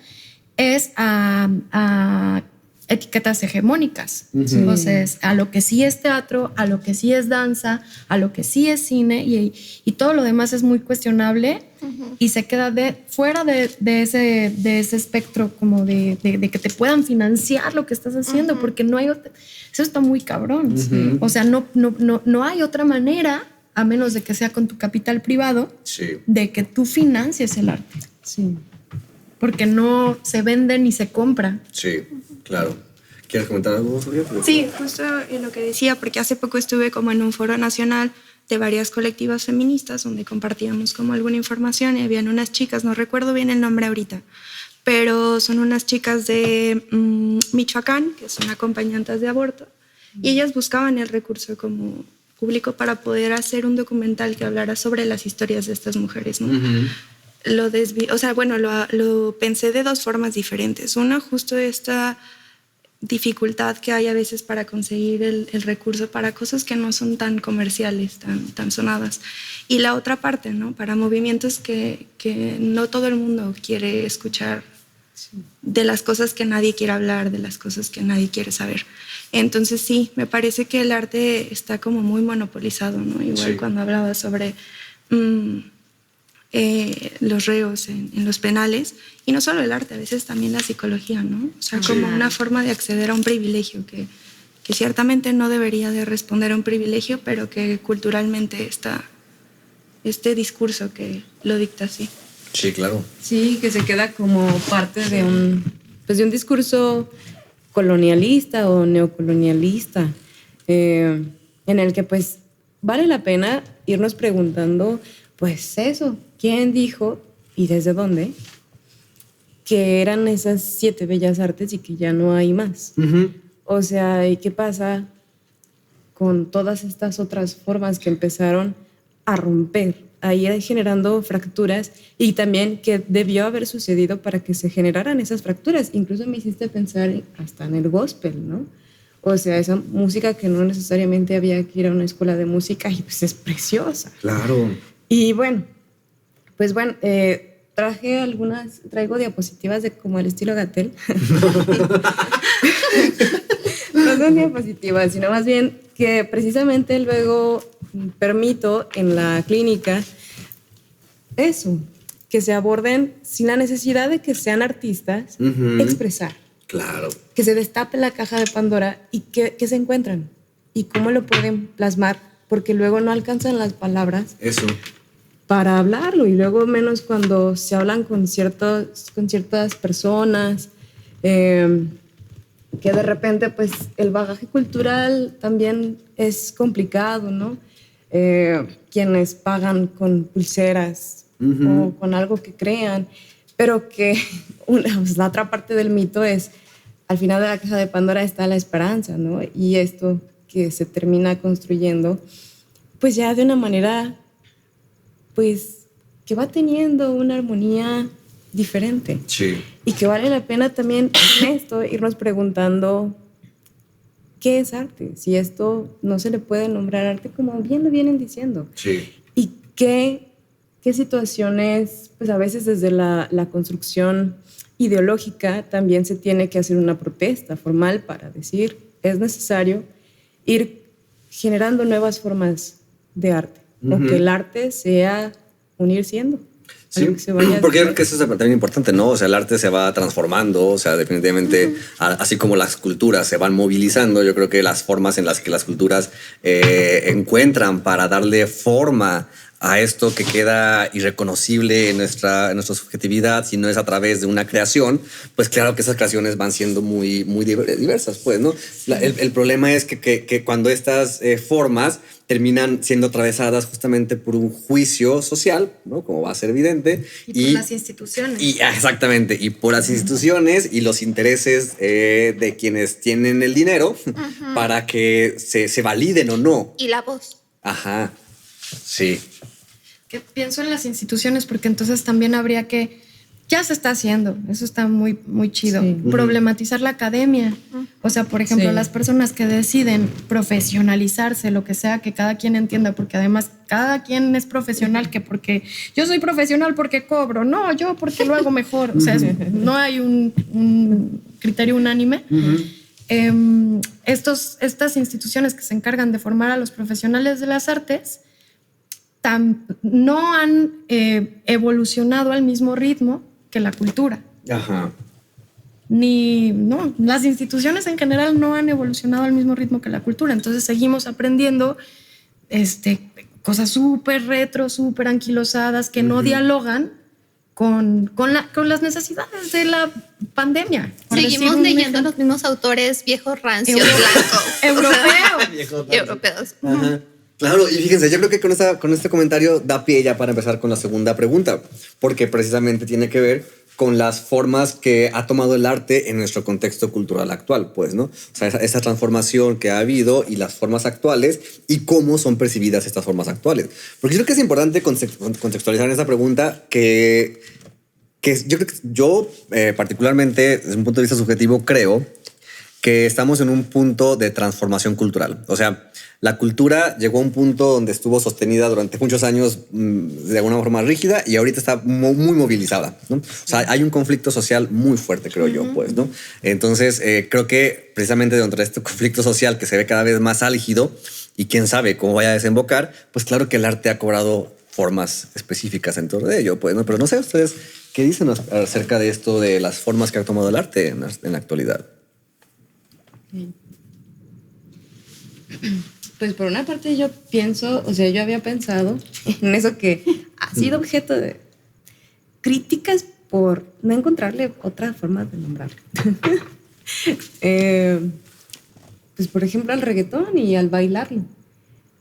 [SPEAKER 6] es a etiquetas hegemónicas. Entonces, a lo que sí es teatro, a lo que sí es danza, a lo que sí es cine y todo lo demás es muy cuestionable y se queda fuera de ese espectro como de que te puedan financiar lo que estás haciendo, porque no hay eso está muy cabrón. O sea, no hay otra manera, a menos de que sea con tu capital privado, de que tú financies el arte.
[SPEAKER 4] Sí.
[SPEAKER 6] Porque no se vende ni se compra.
[SPEAKER 2] Sí, claro. ¿Quieres comentar algo, Sofía?
[SPEAKER 5] Sí, justo en lo que decía, porque hace poco estuve como en un foro nacional de varias colectivas feministas donde compartíamos como alguna información y habían unas chicas, no recuerdo bien el nombre ahorita, pero son unas chicas de Michoacán, que son acompañantes de aborto, y ellas buscaban el recurso como público para poder hacer un documental que hablara sobre las historias de estas mujeres, ¿no? Lo pensé de dos formas diferentes. Una, justo esta dificultad que hay a veces para conseguir el recurso para cosas que no son tan comerciales, tan sonadas. Y la otra parte, ¿no? Para movimientos que no todo el mundo quiere escuchar, de las cosas que nadie quiere hablar, de las cosas que nadie quiere saber. Entonces sí, me parece que el arte está como muy monopolizado, ¿no? Igual sí. Cuando hablaba sobre los reos en los penales, y no solo el arte, a veces también la psicología, ¿no? O sea, como una forma de acceder a un privilegio que ciertamente no debería de responder a un privilegio, pero que culturalmente está este discurso que lo dicta así.
[SPEAKER 2] Sí, claro.
[SPEAKER 4] Sí, que se queda como parte de un discurso colonialista o neocolonialista, en el que pues vale la pena irnos preguntando, pues eso, ¿quién dijo y desde dónde que eran esas 7 bellas artes y que ya no hay más? Uh-huh. O sea, ¿y qué pasa con todas estas otras formas que empezaron a romper, a ir generando fracturas, y también qué debió haber sucedido para que se generaran esas fracturas? Incluso me hiciste pensar hasta en el gospel, ¿no? O sea, esa música que no necesariamente había que ir a una escuela de música y pues es preciosa.
[SPEAKER 2] Claro.
[SPEAKER 4] Y bueno, traigo diapositivas de como el estilo Gatell. No son diapositivas, sino más bien que precisamente luego permito en la clínica eso, que se aborden sin la necesidad de que sean artistas, uh-huh. Expresar.
[SPEAKER 2] Claro.
[SPEAKER 4] Que se destape la caja de Pandora y que se encuentran y cómo lo pueden plasmar, porque luego no alcanzan las palabras.
[SPEAKER 2] Eso.
[SPEAKER 4] Para hablarlo, y luego menos cuando se hablan con ciertas personas, que de repente pues el bagaje cultural también es complicado, ¿no? Quienes pagan con pulseras, uh-huh. O con algo que crean, pero que la otra parte del mito es, al final de la caja de Pandora está la esperanza, ¿no? Y esto que se termina construyendo, pues ya de una manera, pues que va teniendo una armonía diferente.
[SPEAKER 2] Sí.
[SPEAKER 4] Y que vale la pena también en esto irnos preguntando qué es arte, si esto no se le puede nombrar arte como bien lo vienen diciendo.
[SPEAKER 2] Sí.
[SPEAKER 4] Y qué situaciones, pues a veces desde la construcción ideológica también se tiene que hacer una protesta formal para decir, es necesario ir generando nuevas formas de arte, uh-huh. O que el arte sea un ir siendo.
[SPEAKER 2] Sí, porque creo que eso es también importante, ¿no? O sea, el arte se va transformando, o sea, definitivamente, uh-huh. Así como las culturas se van movilizando, yo creo que las formas en las que las culturas encuentran para darle forma a esto que queda irreconocible en nuestra subjetividad, si no es a través de una creación, pues claro que esas creaciones van siendo muy diversas, pues, ¿no? El problema es que cuando estas formas terminan siendo atravesadas justamente por un juicio social, ¿no? Como va a ser evidente.
[SPEAKER 6] Y por las instituciones.
[SPEAKER 2] Exactamente, y por las instituciones y los intereses de quienes tienen el dinero, uh-huh. Para que se validen o no.
[SPEAKER 3] Y la voz.
[SPEAKER 2] Ajá, sí.
[SPEAKER 6] Que pienso en las instituciones, porque entonces también habría que, ya se está haciendo, eso está muy, muy chido, sí. Problematizar la academia. O sea, por ejemplo, sí. Las personas que deciden profesionalizarse, lo que sea que cada quien entienda, porque además cada quien es profesional, que porque yo soy profesional porque cobro, no, yo porque lo hago mejor. O sea, no hay un criterio unánime. Uh-huh. Estas instituciones que se encargan de formar a los profesionales de las artes no han evolucionado al mismo ritmo que la cultura.
[SPEAKER 2] Ajá.
[SPEAKER 6] Las instituciones en general no han evolucionado al mismo ritmo que la cultura. Entonces seguimos aprendiendo cosas súper retro, súper anquilosadas que uh-huh. No dialogan con las necesidades de la pandemia.
[SPEAKER 3] Seguimos leyendo los mismos autores viejos rancios, blancos.
[SPEAKER 6] Europeos.
[SPEAKER 3] Europeos.
[SPEAKER 2] Ajá. Claro, y fíjense, yo creo que con este comentario da pie ya para empezar con la segunda pregunta, porque precisamente tiene que ver con las formas que ha tomado el arte en nuestro contexto cultural actual, pues, ¿no? O sea, esa transformación que ha habido y las formas actuales y cómo son percibidas estas formas actuales. Porque yo creo que es importante contextualizar en esa pregunta que yo creo que yo particularmente, desde un punto de vista subjetivo, creo que estamos en un punto de transformación cultural. O sea, la cultura llegó a un punto donde estuvo sostenida durante muchos años de alguna forma rígida y ahorita está muy movilizada, ¿no? O sea, hay un conflicto social muy fuerte, creo yo, pues, ¿no? Entonces, creo que precisamente dentro de este conflicto social que se ve cada vez más álgido y quién sabe cómo vaya a desembocar, pues claro que el arte ha cobrado formas específicas en torno de ello, pues, ¿no? Pero no sé ustedes qué dicen acerca de esto, de las formas que ha tomado el arte en la actualidad.
[SPEAKER 4] Pues por una parte yo pienso, o sea, yo había pensado en eso que ha sido objeto de críticas por no encontrarle otra forma de nombrarlo. Pues por ejemplo al reggaetón y al bailarlo.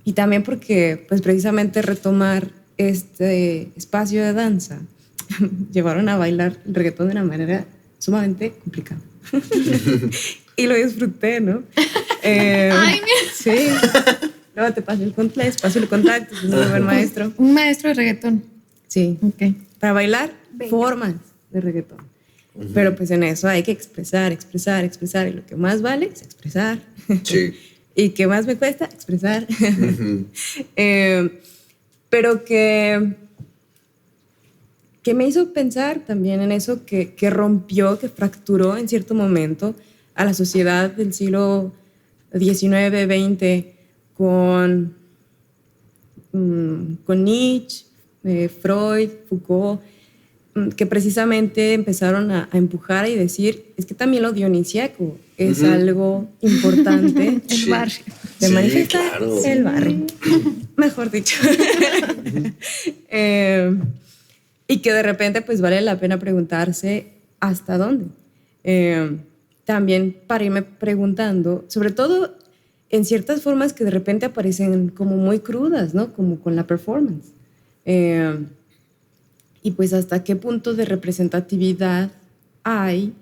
[SPEAKER 4] Y también porque pues precisamente retomar este espacio de danza llevaron a bailar el reggaetón de una manera sumamente complicada. Y lo disfruté, ¿no?
[SPEAKER 3] Ay, mira.
[SPEAKER 4] Sí. Luego te paso el contacto, es un muy buen maestro.
[SPEAKER 6] Un maestro de reggaetón.
[SPEAKER 4] Sí.
[SPEAKER 6] Ok.
[SPEAKER 4] Para bailar, formas de reggaetón. Pero pues en eso hay que expresar. Y lo que más vale es expresar.
[SPEAKER 2] Sí.
[SPEAKER 4] Y que más me cuesta expresar. Pero que me hizo pensar también en eso que rompió, que fracturó en cierto momento a la sociedad del siglo XIX, XX, con Nietzsche, Freud, Foucault, que precisamente empezaron a empujar y decir, es que también lo dionisíaco es algo importante.
[SPEAKER 6] El barrio.
[SPEAKER 4] De
[SPEAKER 2] Sí,
[SPEAKER 4] manifestar
[SPEAKER 2] claro.
[SPEAKER 4] el barrio. Mejor dicho. Y que de repente pues vale la pena preguntarse hasta dónde. También para irme preguntando, sobre todo en ciertas formas que de repente aparecen como muy crudas, ¿no? Como con la performance. Y pues hasta qué punto de representatividad hay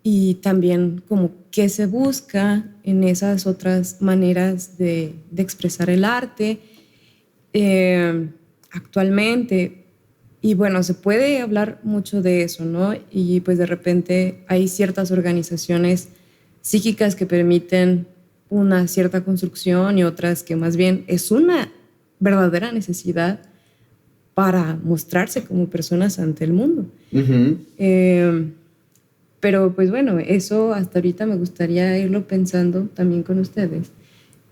[SPEAKER 4] y también como qué se busca en esas otras maneras de expresar el arte actualmente. Y bueno, se puede hablar mucho de eso, ¿no? Y pues de repente hay ciertas organizaciones psíquicas que permiten una cierta construcción y otras que más bien es una verdadera necesidad para mostrarse como personas ante el mundo. Pero pues bueno, eso hasta ahorita me gustaría irlo pensando también con ustedes,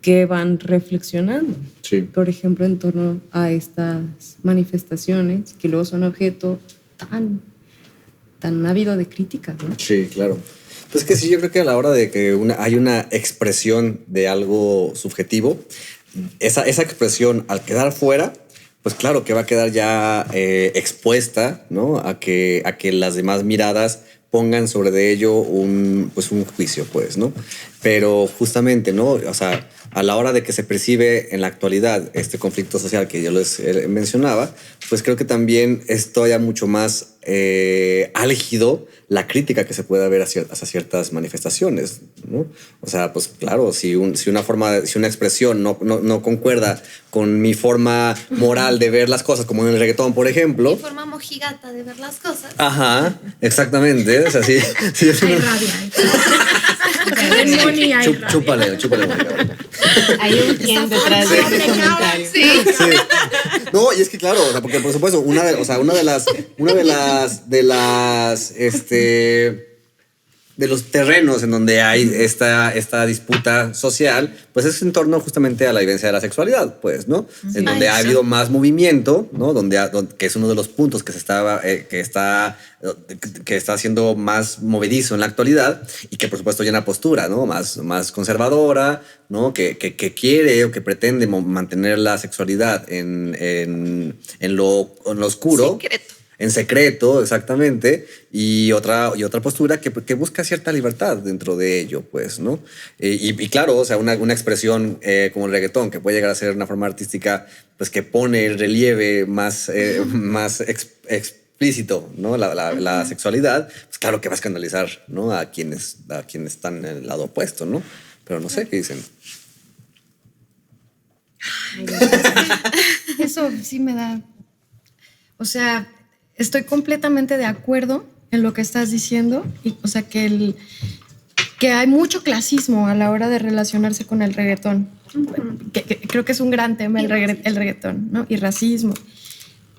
[SPEAKER 4] que van reflexionando,
[SPEAKER 2] Sí.
[SPEAKER 4] por ejemplo, en torno a estas manifestaciones que luego son objeto tan ávido de críticas, ¿no?
[SPEAKER 2] Sí, claro. Pues que sí, yo creo que a la hora de que hay una expresión de algo subjetivo, esa expresión al quedar fuera, pues claro que va a quedar ya expuesta, ¿no? A que las demás miradas pongan sobre de ello un juicio, pues, ¿no? Pero justamente, ¿no? O sea, a la hora de que se percibe en la actualidad este conflicto social que yo les mencionaba, pues creo que también es todavía mucho más álgido la crítica que se puede haber hacia ciertas manifestaciones, ¿no? O sea, pues claro, si una expresión no concuerda con mi forma moral de ver las cosas, como en el reggaetón, por ejemplo.
[SPEAKER 3] Mi forma mojigata de ver las cosas.
[SPEAKER 2] Ajá, exactamente. O sea, sí,
[SPEAKER 5] Hay rabia. Hay rabia.
[SPEAKER 2] chúpale.
[SPEAKER 7] Hay un quién detrás de ese comentario.
[SPEAKER 3] Sí.
[SPEAKER 2] Sí. No, y es que claro, o sea, porque por supuesto, una de los terrenos en donde hay esta disputa social, pues es en torno justamente a la vivencia de la sexualidad, pues, ¿no? En donde ha habido más movimiento, ¿no? Que es uno de los puntos que está siendo más movedizo en la actualidad y que por supuesto llena postura, ¿no? Más conservadora, ¿no? Que quiere o que pretende mantener la sexualidad en lo oscuro.
[SPEAKER 3] Secreto.
[SPEAKER 2] en secreto, exactamente, y otra postura que busca cierta libertad dentro de ello, pues, ¿no? Y claro, o sea, una expresión como el reggaetón, que puede llegar a ser una forma artística, pues, que pone el relieve más explícito, ¿no? La sexualidad, pues claro que va a escandalizar, ¿no? A quienes están en el lado opuesto, ¿no? Pero no sé qué dicen.
[SPEAKER 6] Eso sí me da... O sea, estoy completamente de acuerdo en lo que estás diciendo. O sea, que hay mucho clasismo a la hora de relacionarse con el reggaetón. Que creo que es un gran tema el reggaetón, ¿no? Y racismo.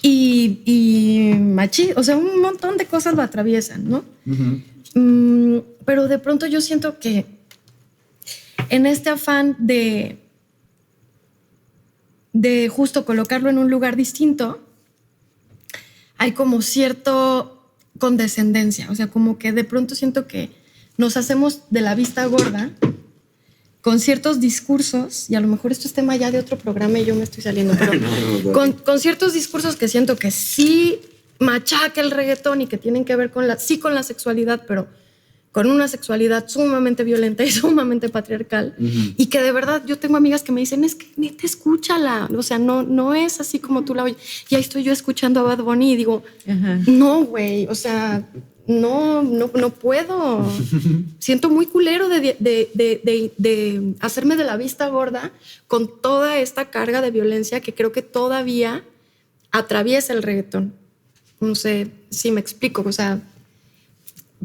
[SPEAKER 6] Y machismo. O sea, un montón de cosas lo atraviesan, ¿no? Pero de pronto yo siento que en este afán de justo colocarlo en un lugar distinto, hay como cierto condescendencia, o sea, como que de pronto siento que nos hacemos de la vista gorda con ciertos discursos, y a lo mejor esto es tema ya de otro programa y yo me estoy saliendo, pero con ciertos discursos que siento que sí machaca el reggaetón y que tienen que ver con la sexualidad, pero con una sexualidad sumamente violenta y sumamente patriarcal, y que de verdad yo tengo amigas que me dicen, es que neta, escúchala, o sea, no es así como tú la oyes. Y ahí estoy yo escuchando a Bad Bunny y digo, no, güey, o sea, no puedo. Siento muy culero de hacerme de la vista gorda con toda esta carga de violencia que creo que todavía atraviesa el reggaetón. No sé si me explico, o sea,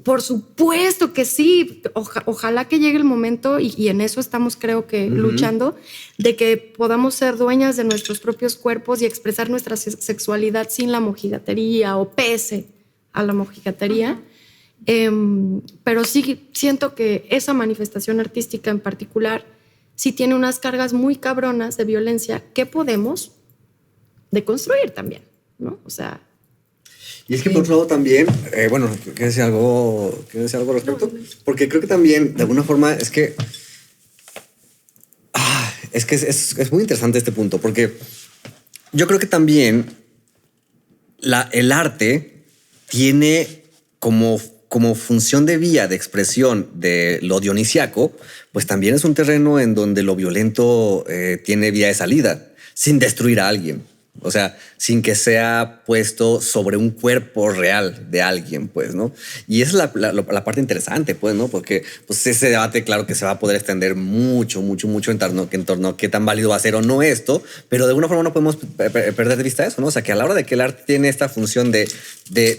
[SPEAKER 6] por supuesto que sí. Ojalá que llegue el momento, y en eso estamos, creo que, luchando, de que podamos ser dueñas de nuestros propios cuerpos y expresar nuestra sexualidad sin la mojigatería o pese a la mojigatería. Pero sí siento que esa manifestación artística en particular sí tiene unas cargas muy cabronas de violencia que podemos deconstruir también, ¿no? O sea...
[SPEAKER 2] Y es que por otro lado también, bueno, quiero decir algo al respecto, porque creo que también, de alguna forma, es que es muy interesante este punto, porque yo creo que también el arte tiene como función de vía de expresión de lo dionisiaco, pues también es un terreno en donde lo violento tiene vía de salida, sin destruir a alguien. O sea, sin que sea puesto sobre un cuerpo real de alguien, pues, ¿no? Y esa es la parte interesante, pues, ¿no? Porque pues, ese debate, claro que se va a poder extender mucho en torno a qué tan válido va a ser o no esto, pero de alguna forma no podemos perder de vista eso, ¿no? O sea, que a la hora de que el arte tiene esta función de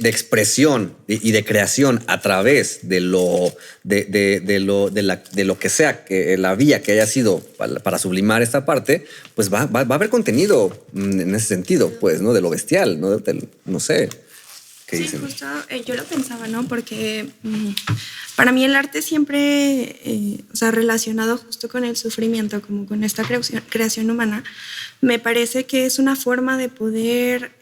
[SPEAKER 2] expresión y de creación a través de lo que sea, que la vía que haya sido para sublimar esta parte, pues va a haber contenido en ese sentido, pues, ¿no? De lo bestial, ¿no? No sé. ¿Qué dicen?
[SPEAKER 5] Justo yo lo pensaba, ¿no? Porque para mí el arte siempre, o sea, relacionado justo con el sufrimiento, como con esta creación humana, me parece que es una forma de poder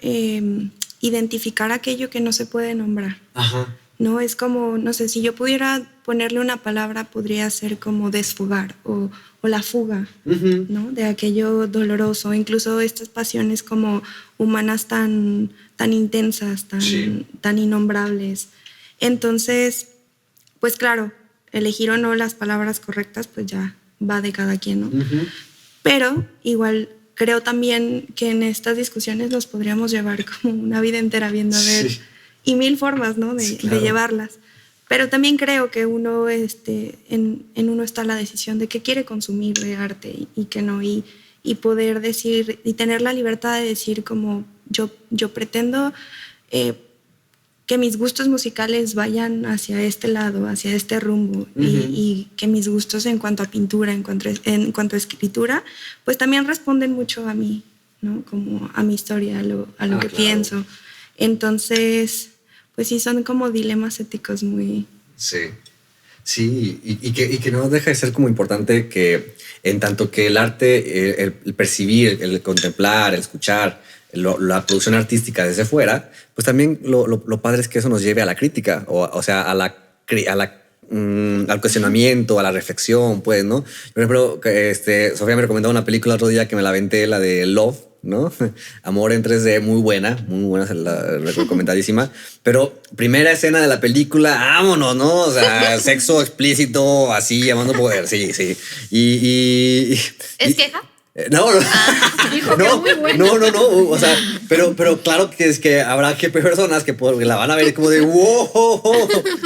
[SPEAKER 5] identificar aquello que no se puede nombrar. Ajá. ¿No? Es como, no sé, si yo pudiera ponerle una palabra, podría ser como desfogar o la fuga, ¿no? De aquello doloroso, incluso estas pasiones como humanas tan intensas, tan innombrables. Entonces, pues claro, elegir o no las palabras correctas, pues ya va de cada quien, ¿no? Pero igual creo también que en estas discusiones nos podríamos llevar como una vida entera viendo a ver... Sí. Y mil formas, ¿no? de llevarlas. Pero también creo que uno, en uno está la decisión de qué quiere consumir de arte y qué no. Y poder decir, y tener la libertad de decir como yo pretendo que mis gustos musicales vayan hacia este lado, hacia este rumbo. Y que mis gustos en cuanto a pintura, en cuanto a escritura, pues también responden mucho a mí, ¿no? Como a mi historia, a lo que pienso. Entonces... pues sí, son como dilemas éticos muy...
[SPEAKER 2] Sí, y que no deja de ser como importante que en tanto que el arte, el percibir, el contemplar, el escuchar, la producción artística desde fuera, pues también lo padre es que eso nos lleve a la crítica, o sea, al cuestionamiento, a la reflexión, pues, ¿no? Por ejemplo, Sofía me recomendó una película otro día que me la aventé, la de Love, ¿no? Amor en 3D, muy buena, recomendadísima. Pero primera escena de la película, vámonos, ¿no? O sea, sexo explícito, así, llamando poder, sí.
[SPEAKER 3] ¿Es queja?
[SPEAKER 2] No,
[SPEAKER 6] Dijo que muy buena.
[SPEAKER 2] no, o sea, pero claro que es que habrá que personas que la van a ver como de wow,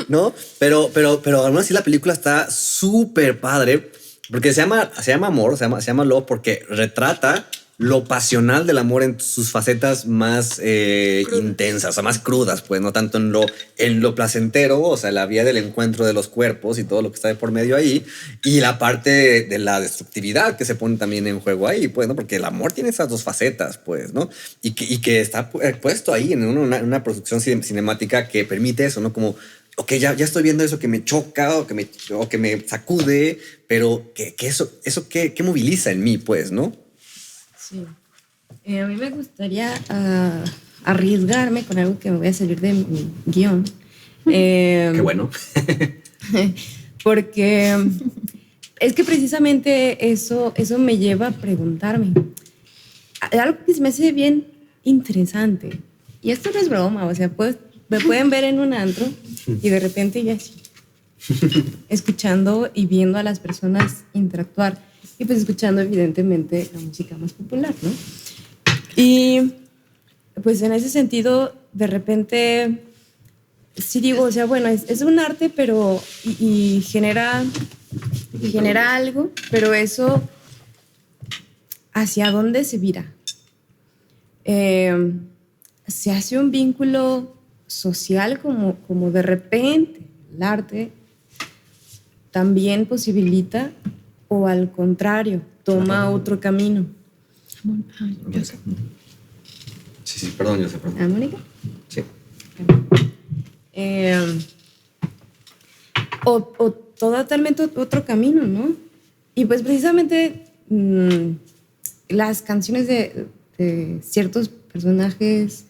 [SPEAKER 2] ¿no? Pero aún así la película está súper padre porque se llama Amor, se llama Love porque retrata lo pasional del amor en sus facetas más intensas, o sea, más crudas, pues no tanto en lo placentero, o sea, la vía del encuentro de los cuerpos y todo lo que está de por medio ahí, y la parte de la destructividad que se pone también en juego ahí, pues, ¿no? Porque el amor tiene esas dos facetas, pues, ¿no? Y que está puesto ahí en una producción cinemática que permite eso, ¿no? Como, ok, ya estoy viendo eso que me choca o que me sacude, pero que eso que moviliza en mí, pues, ¿no?
[SPEAKER 4] Sí. A mí me gustaría arriesgarme con algo que me voy a salir de mi guión.
[SPEAKER 2] Qué bueno.
[SPEAKER 4] Porque es que precisamente eso me lleva a preguntarme. Algo que se me hace bien interesante. Y esto no es broma, o sea, me pueden ver en un antro y de repente ya así, escuchando y viendo a las personas interactuar. Y pues escuchando evidentemente la música más popular, ¿no? Y pues en ese sentido, de repente, sí digo, o sea, bueno, es un arte, pero y genera algo, pero eso, ¿hacia dónde se vira? Se hace un vínculo social como de repente el arte también posibilita, o al contrario, toma otro camino.
[SPEAKER 2] Sí, perdón, José, perdón.
[SPEAKER 4] ¿Ah, Mónica?
[SPEAKER 2] Sí.
[SPEAKER 4] O totalmente otro camino, ¿no? Y pues precisamente las canciones de ciertos personajes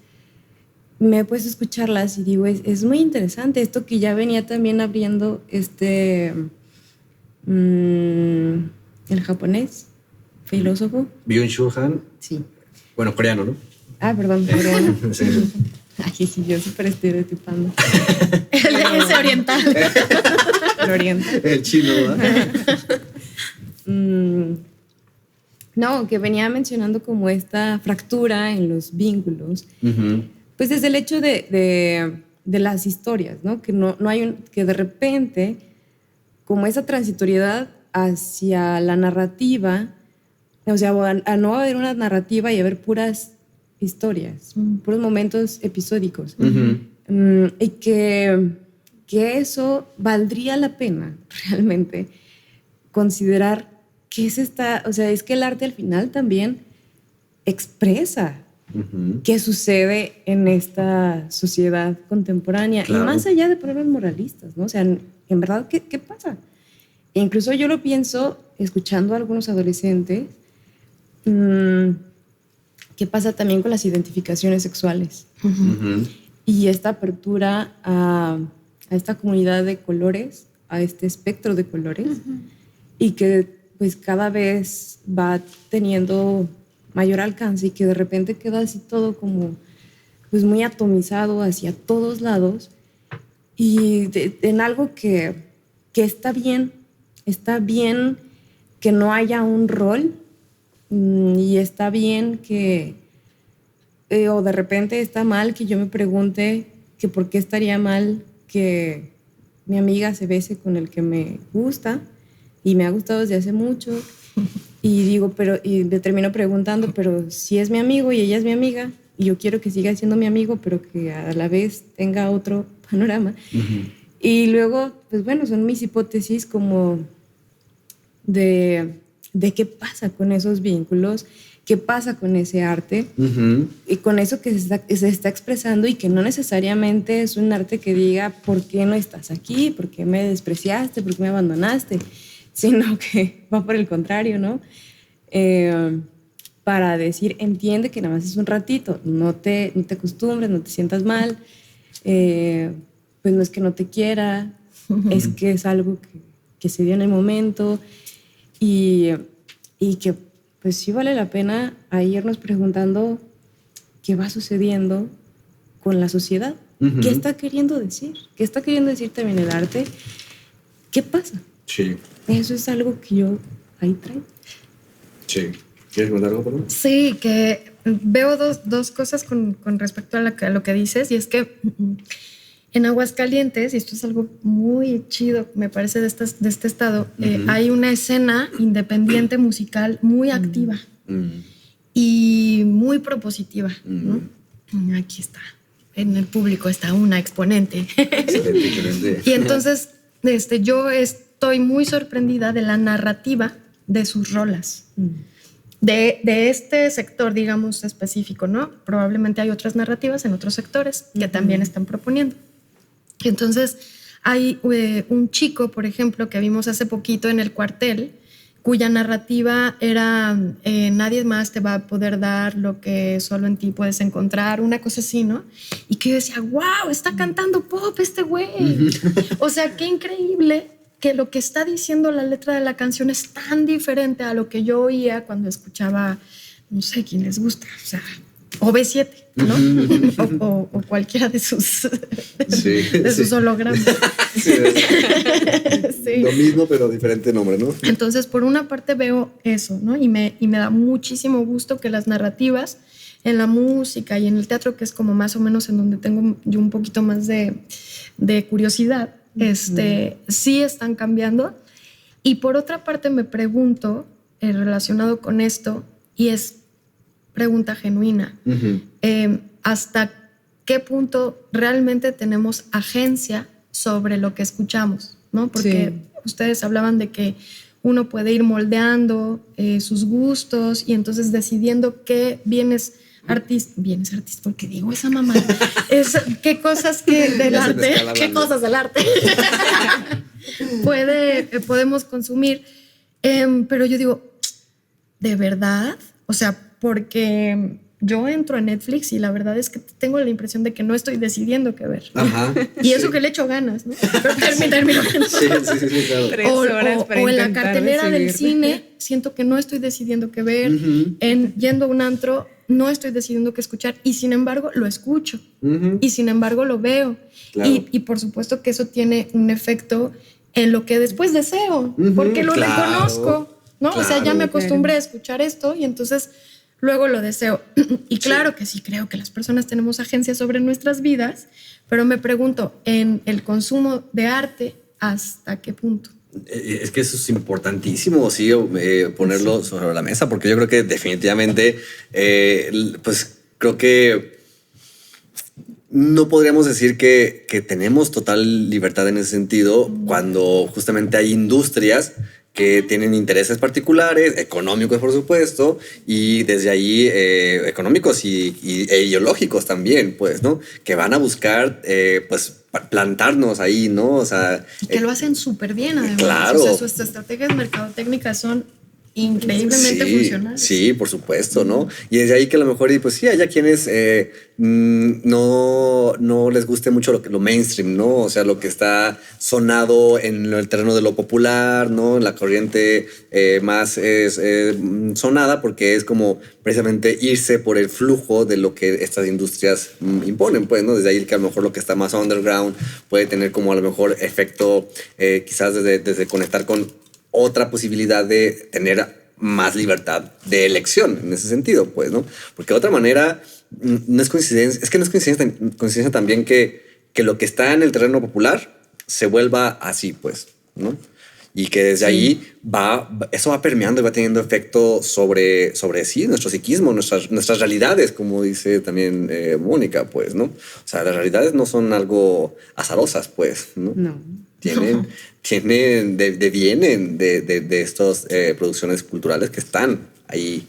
[SPEAKER 4] me he puesto a escucharlas y digo, es muy interesante esto que ya venía también abriendo el japonés, filósofo.
[SPEAKER 2] Byung-Chul Han.
[SPEAKER 4] Sí.
[SPEAKER 2] Bueno, coreano, ¿no?
[SPEAKER 4] Ah, perdón, coreano.
[SPEAKER 2] Sí.
[SPEAKER 4] Ay, sí, yo súper estereotipando.
[SPEAKER 6] Ese oriental.
[SPEAKER 4] El oriental.
[SPEAKER 2] El chino, ¿verdad?
[SPEAKER 4] No, que venía mencionando como esta fractura en los vínculos.
[SPEAKER 2] Uh-huh.
[SPEAKER 4] Pues desde el hecho de las historias, ¿no? Que no hay que de repente, como esa transitoriedad hacia la narrativa, o sea, a no haber una narrativa y haber puras historias, puros momentos episódicos.
[SPEAKER 2] Uh-huh.
[SPEAKER 4] Y que eso valdría la pena realmente considerar que o sea, es que el arte al final también expresa
[SPEAKER 2] Uh-huh.
[SPEAKER 4] qué sucede en esta sociedad contemporánea.
[SPEAKER 2] Claro.
[SPEAKER 4] Y más allá de problemas moralistas, ¿no? O sea, en verdad, ¿qué pasa? E incluso yo lo pienso escuchando a algunos adolescentes. ¿Qué pasa también con las identificaciones sexuales?
[SPEAKER 2] Uh-huh.
[SPEAKER 4] Y esta apertura a esta comunidad de colores, a este espectro de colores, y que pues cada vez va teniendo mayor alcance y que de repente queda así todo como pues muy atomizado hacia todos lados y en algo que está bien que no haya un rol y está bien que o de repente está mal que yo me pregunte que por qué estaría mal que mi amiga se bese con el que me gusta y me ha gustado desde hace mucho. Y digo, y me termino preguntando, pero si es mi amigo y ella es mi amiga, y yo quiero que siga siendo mi amigo, pero que a la vez tenga otro panorama. Uh-huh. Y luego, pues bueno, son mis hipótesis como de qué pasa con esos vínculos, qué pasa con ese arte, uh-huh. y con eso que se está expresando y que no necesariamente es un arte que diga, ¿por qué no estás aquí? ¿Por qué me despreciaste? ¿Por qué me abandonaste? Sino que va por el contrario, ¿no? Para decir, entiende que nada más es un ratito, no te acostumbres, no te sientas mal, pues no es que no te quiera, es que es algo que se dio en el momento y que pues sí vale la pena ahí irnos preguntando qué va sucediendo con la sociedad.
[SPEAKER 2] Ujú.
[SPEAKER 4] ¿Qué está queriendo decir? ¿Qué está queriendo decir también el arte? ¿Qué pasa?
[SPEAKER 2] Sí,
[SPEAKER 4] Eso es algo que yo ahí traigo.
[SPEAKER 2] sí. ¿Quieres contar algo, Pablo?
[SPEAKER 6] Sí, que veo dos cosas con respecto a lo que dices, y es que en Aguascalientes, y esto es algo muy chido, me parece, de este estado, hay una escena independiente musical muy activa y muy propositiva, ¿no? Aquí está, en el público está una exponente.
[SPEAKER 2] Excelente, excelente.
[SPEAKER 6] Y entonces yo estoy muy sorprendida de la narrativa de sus rolas. De este sector, digamos, específico, ¿no? Probablemente hay otras narrativas en otros sectores que también están proponiendo. Entonces, hay un chico, por ejemplo, que vimos hace poquito en el cuartel, cuya narrativa era nadie más te va a poder dar lo que solo en ti puedes encontrar, una cosa así, ¿no? Y que yo decía, wow, está cantando pop este güey. O sea, qué increíble que lo que está diciendo la letra de la canción es tan diferente a lo que yo oía cuando escuchaba, no sé, quién les gusta, o sea, OV7, ¿no? o cualquiera de sus, de sus hologramas.
[SPEAKER 2] Sí,
[SPEAKER 6] Sí.
[SPEAKER 2] lo mismo, pero diferente nombre, ¿no?
[SPEAKER 6] Entonces, por una parte veo eso, ¿no? Y me da muchísimo gusto que las narrativas en la música y en el teatro, que es como más o menos en donde tengo yo un poquito más de curiosidad, sí están cambiando. Y por otra parte me pregunto, relacionado con esto, y es pregunta genuina, ¿hasta qué punto realmente tenemos agencia sobre lo que escuchamos? ¿No? Porque ustedes hablaban de que uno puede ir moldeando sus gustos y entonces decidiendo qué bienes artista, porque digo esa mamá, qué cosas que del
[SPEAKER 2] Ya se me
[SPEAKER 6] arte,
[SPEAKER 2] está
[SPEAKER 6] qué
[SPEAKER 2] hablando.
[SPEAKER 6] cosas del arte podemos consumir. Pero yo digo, ¿de verdad? O sea, porque yo entro a Netflix y la verdad es que tengo la impresión de que no estoy decidiendo qué ver.
[SPEAKER 2] Ajá.
[SPEAKER 6] Y eso que le echo ganas, ¿no? Pero termino.
[SPEAKER 2] Sí, claro.
[SPEAKER 7] 3 horas para
[SPEAKER 6] o en la
[SPEAKER 7] intentar
[SPEAKER 6] cartelera del
[SPEAKER 7] decidir.
[SPEAKER 6] cine siento que no estoy decidiendo qué ver. Yendo a un antro no estoy decidiendo qué escuchar y sin embargo lo escucho y sin embargo lo veo.
[SPEAKER 2] Claro.
[SPEAKER 6] Y por supuesto que eso tiene un efecto en lo que después deseo, porque lo
[SPEAKER 2] Claro,
[SPEAKER 6] reconozco, ¿no? O sea, ya
[SPEAKER 2] claro.
[SPEAKER 6] me acostumbré a escuchar esto y entonces luego lo deseo. Y claro que sí creo que las personas tenemos agencia sobre nuestras vidas, pero me pregunto, en el consumo de arte, ¿hasta qué punto?
[SPEAKER 2] Es que eso es importantísimo, sí, ponerlo sobre la mesa, porque yo creo que definitivamente, pues creo que no podríamos decir que tenemos total libertad en ese sentido cuando justamente hay industrias que tienen intereses particulares, económicos por supuesto, y desde ahí económicos e ideológicos también, pues, ¿no? Que van a buscar, pues, plantarnos ahí, ¿no? O sea...
[SPEAKER 6] Y que lo hacen súper bien, además.
[SPEAKER 2] Claro.
[SPEAKER 6] O sea, sus estrategias mercadotécnicas son increíblemente funcionales.
[SPEAKER 2] Sí, por supuesto, ¿no? Y desde ahí que a lo mejor, pues sí, haya quienes no les guste mucho lo mainstream, ¿no? O sea, lo que está sonado en el terreno de lo popular, ¿no? La corriente más sonada porque es como precisamente irse por el flujo de lo que estas industrias imponen, pues, ¿no? Desde ahí que a lo mejor lo que está más underground puede tener como a lo mejor efecto quizás desde conectar con otra posibilidad de tener más libertad de elección en ese sentido, pues, ¿no? Porque de otra manera no es coincidencia, es que no es coincidencia también que lo que está en el terreno popular se vuelva así, pues, ¿no? Y que desde ahí eso va permeando y va teniendo efecto sobre sí, nuestro psiquismo, nuestras realidades, como dice también Mónica, pues, ¿no? O sea, las realidades no son algo azarosas, pues, ¿no?
[SPEAKER 7] No.
[SPEAKER 2] Vienen de estas producciones culturales que están ahí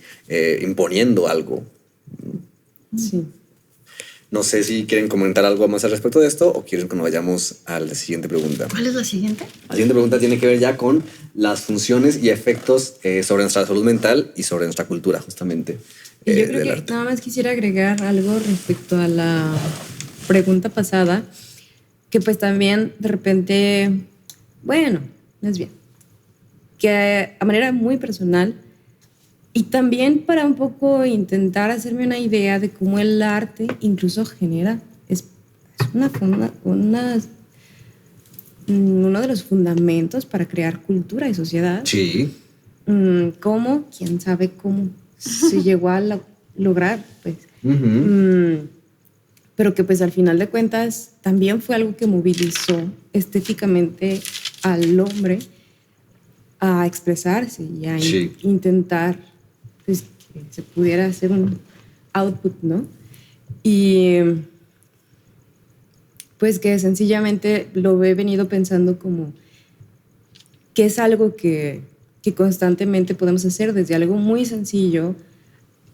[SPEAKER 2] imponiendo algo.
[SPEAKER 4] Sí.
[SPEAKER 2] No sé si quieren comentar algo más al respecto de esto o quieren que nos vayamos a la siguiente pregunta.
[SPEAKER 6] ¿Cuál es la siguiente?
[SPEAKER 2] La siguiente pregunta tiene que ver ya con las funciones y efectos sobre nuestra salud mental y sobre nuestra cultura, justamente.
[SPEAKER 4] Y yo creo
[SPEAKER 2] del
[SPEAKER 4] que
[SPEAKER 2] arte.
[SPEAKER 4] nada más quisiera agregar algo respecto a la pregunta pasada, que pues también de repente, bueno, más bien, que a manera muy personal, Y también para un poco intentar hacerme una idea de cómo el arte incluso genera, es uno de los fundamentos para crear cultura y sociedad.
[SPEAKER 2] Sí.
[SPEAKER 4] ¿Cómo? ¿Quién sabe cómo se llegó a lograr? Pues. Pero que pues al final de cuentas también fue algo que movilizó estéticamente al hombre a expresarse y a intentar pues, que se pudiera hacer un output, ¿no? Y pues que sencillamente lo he venido pensando como que es algo que constantemente podemos hacer, desde algo muy sencillo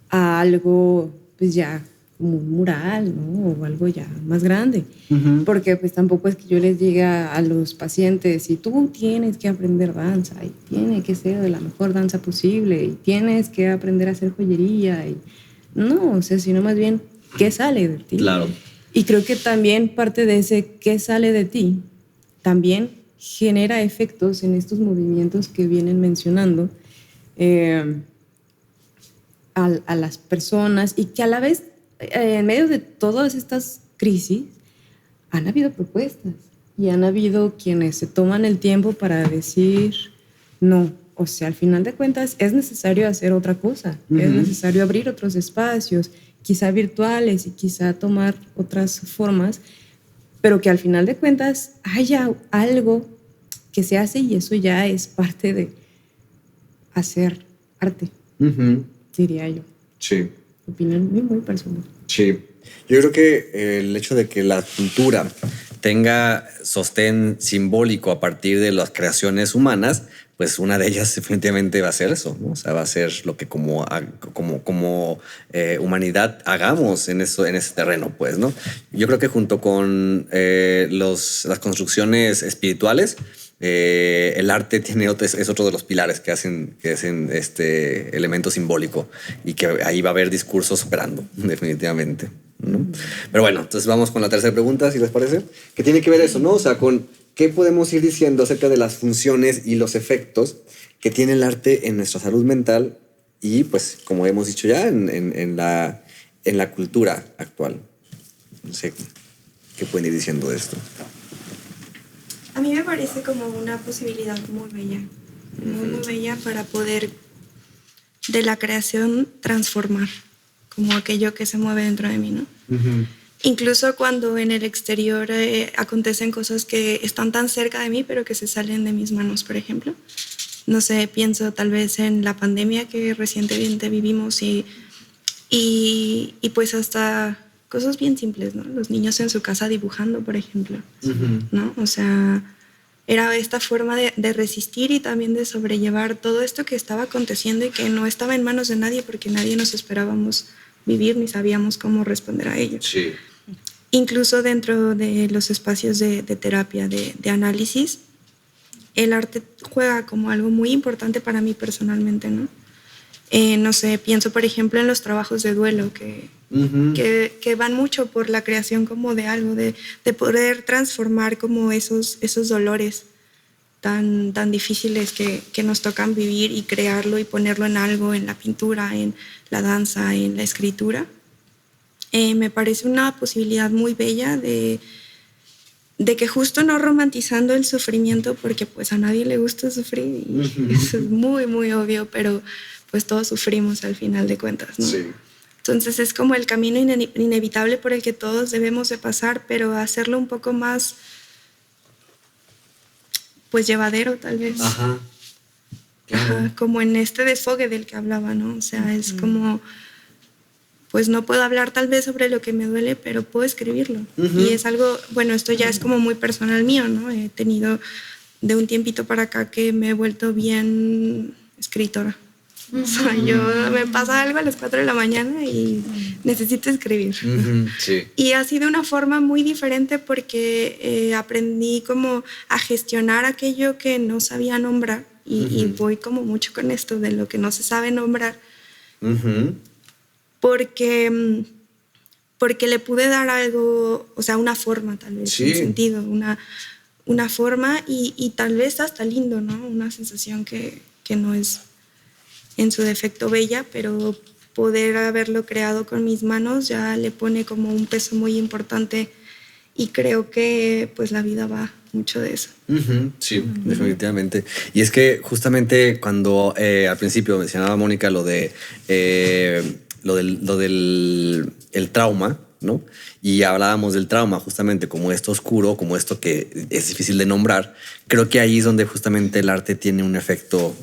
[SPEAKER 4] a algo pues ya como un mural, ¿no? O algo ya más grande. Porque pues tampoco es que yo les diga a los pacientes, y tú tienes que aprender danza, y tiene que ser de la mejor danza posible, y tienes que aprender a hacer joyería. Y no, o sea, sino más bien, ¿qué sale de ti?
[SPEAKER 2] Claro.
[SPEAKER 4] Y creo que también parte de ese ¿qué sale de ti? También genera efectos en estos movimientos que vienen mencionando a las personas, y que a la vez en medio de todas estas crisis han habido propuestas y han habido quienes se toman el tiempo para decir no, o sea, al final de cuentas es necesario hacer otra cosa, es necesario abrir otros espacios, quizá virtuales y quizá tomar otras formas, pero que al final de cuentas haya algo que se hace, y eso ya es parte de hacer arte, diría yo.
[SPEAKER 2] Sí.
[SPEAKER 4] Opinión muy personal.
[SPEAKER 2] Sí. Yo creo que el hecho de que la cultura tenga sostén simbólico a partir de las creaciones humanas, pues una de ellas definitivamente va a ser eso, ¿no? O sea, va a ser lo que como humanidad hagamos en ese terreno, pues, ¿no? Yo creo que junto con las construcciones espirituales, el arte es otro de los pilares que hacen este elemento simbólico, y que ahí va a haber discursos operando, definitivamente, ¿no? Pero bueno, entonces vamos con la tercera pregunta, si les parece, que tiene que ver eso, ¿no? O sea, con qué podemos ir diciendo acerca de las funciones y los efectos que tiene el arte en nuestra salud mental y, pues, como hemos dicho ya, en la cultura actual. No sé qué pueden ir diciendo de esto.
[SPEAKER 5] A mí me parece como una posibilidad muy bella, muy bella para poder de la creación transformar como aquello que se mueve dentro de mí, ¿no? Incluso cuando en el exterior acontecen cosas que están tan cerca de mí, pero que se salen de mis manos, por ejemplo. No sé, pienso tal vez en la pandemia que recientemente vivimos y pues hasta cosas bien simples, ¿no? Los niños en su casa dibujando, por ejemplo, ¿no? O sea, era esta forma de resistir y también de sobrellevar todo esto que estaba aconteciendo y que no estaba en manos de nadie, porque nadie nos esperábamos vivir ni sabíamos cómo responder a ello.
[SPEAKER 2] Sí.
[SPEAKER 5] Incluso dentro de los espacios de terapia, de análisis, el arte juega como algo muy importante para mí personalmente, ¿no? No sé, pienso por ejemplo en los trabajos de duelo que van mucho por la creación como de algo, de poder transformar como esos dolores tan difíciles que nos tocan vivir y crearlo y ponerlo en algo, en la pintura, en la danza, en la escritura. Me parece una posibilidad muy bella de que justo no romantizando el sufrimiento, porque pues a nadie le gusta sufrir y eso es muy, muy obvio, pero pues todos sufrimos al final de cuentas, ¿no?
[SPEAKER 2] Sí.
[SPEAKER 5] Entonces es como el camino inevitable por el que todos debemos de pasar, pero hacerlo un poco más, pues llevadero tal vez.
[SPEAKER 2] Ajá. Claro.
[SPEAKER 5] Ajá, como en este desfogue del que hablaba, ¿no? O sea, es como, pues no puedo hablar tal vez sobre lo que me duele, pero puedo escribirlo. Y es algo, bueno, esto ya es como muy personal mío, ¿no? He tenido de un tiempito para acá que me he vuelto bien escritora. O sea, yo me pasa algo a las 4 de la mañana y necesito escribir.
[SPEAKER 2] Sí.
[SPEAKER 5] Y ha sido una forma muy diferente porque aprendí como a gestionar aquello que no sabía nombrar y voy como mucho con esto de lo que no se sabe nombrar porque le pude dar algo, o sea, una forma tal vez, un sentido, una forma y tal vez hasta lindo, ¿no? Una sensación que no es en su defecto bella, pero poder haberlo creado con mis manos ya le pone como un peso muy importante y creo que pues la vida va mucho de eso.
[SPEAKER 2] Sí, definitivamente. Y es que justamente cuando al principio mencionaba Mónica lo del el trauma, ¿no? Y hablábamos del trauma justamente como esto oscuro, como esto que es difícil de nombrar. Creo que ahí es donde justamente el arte tiene un efecto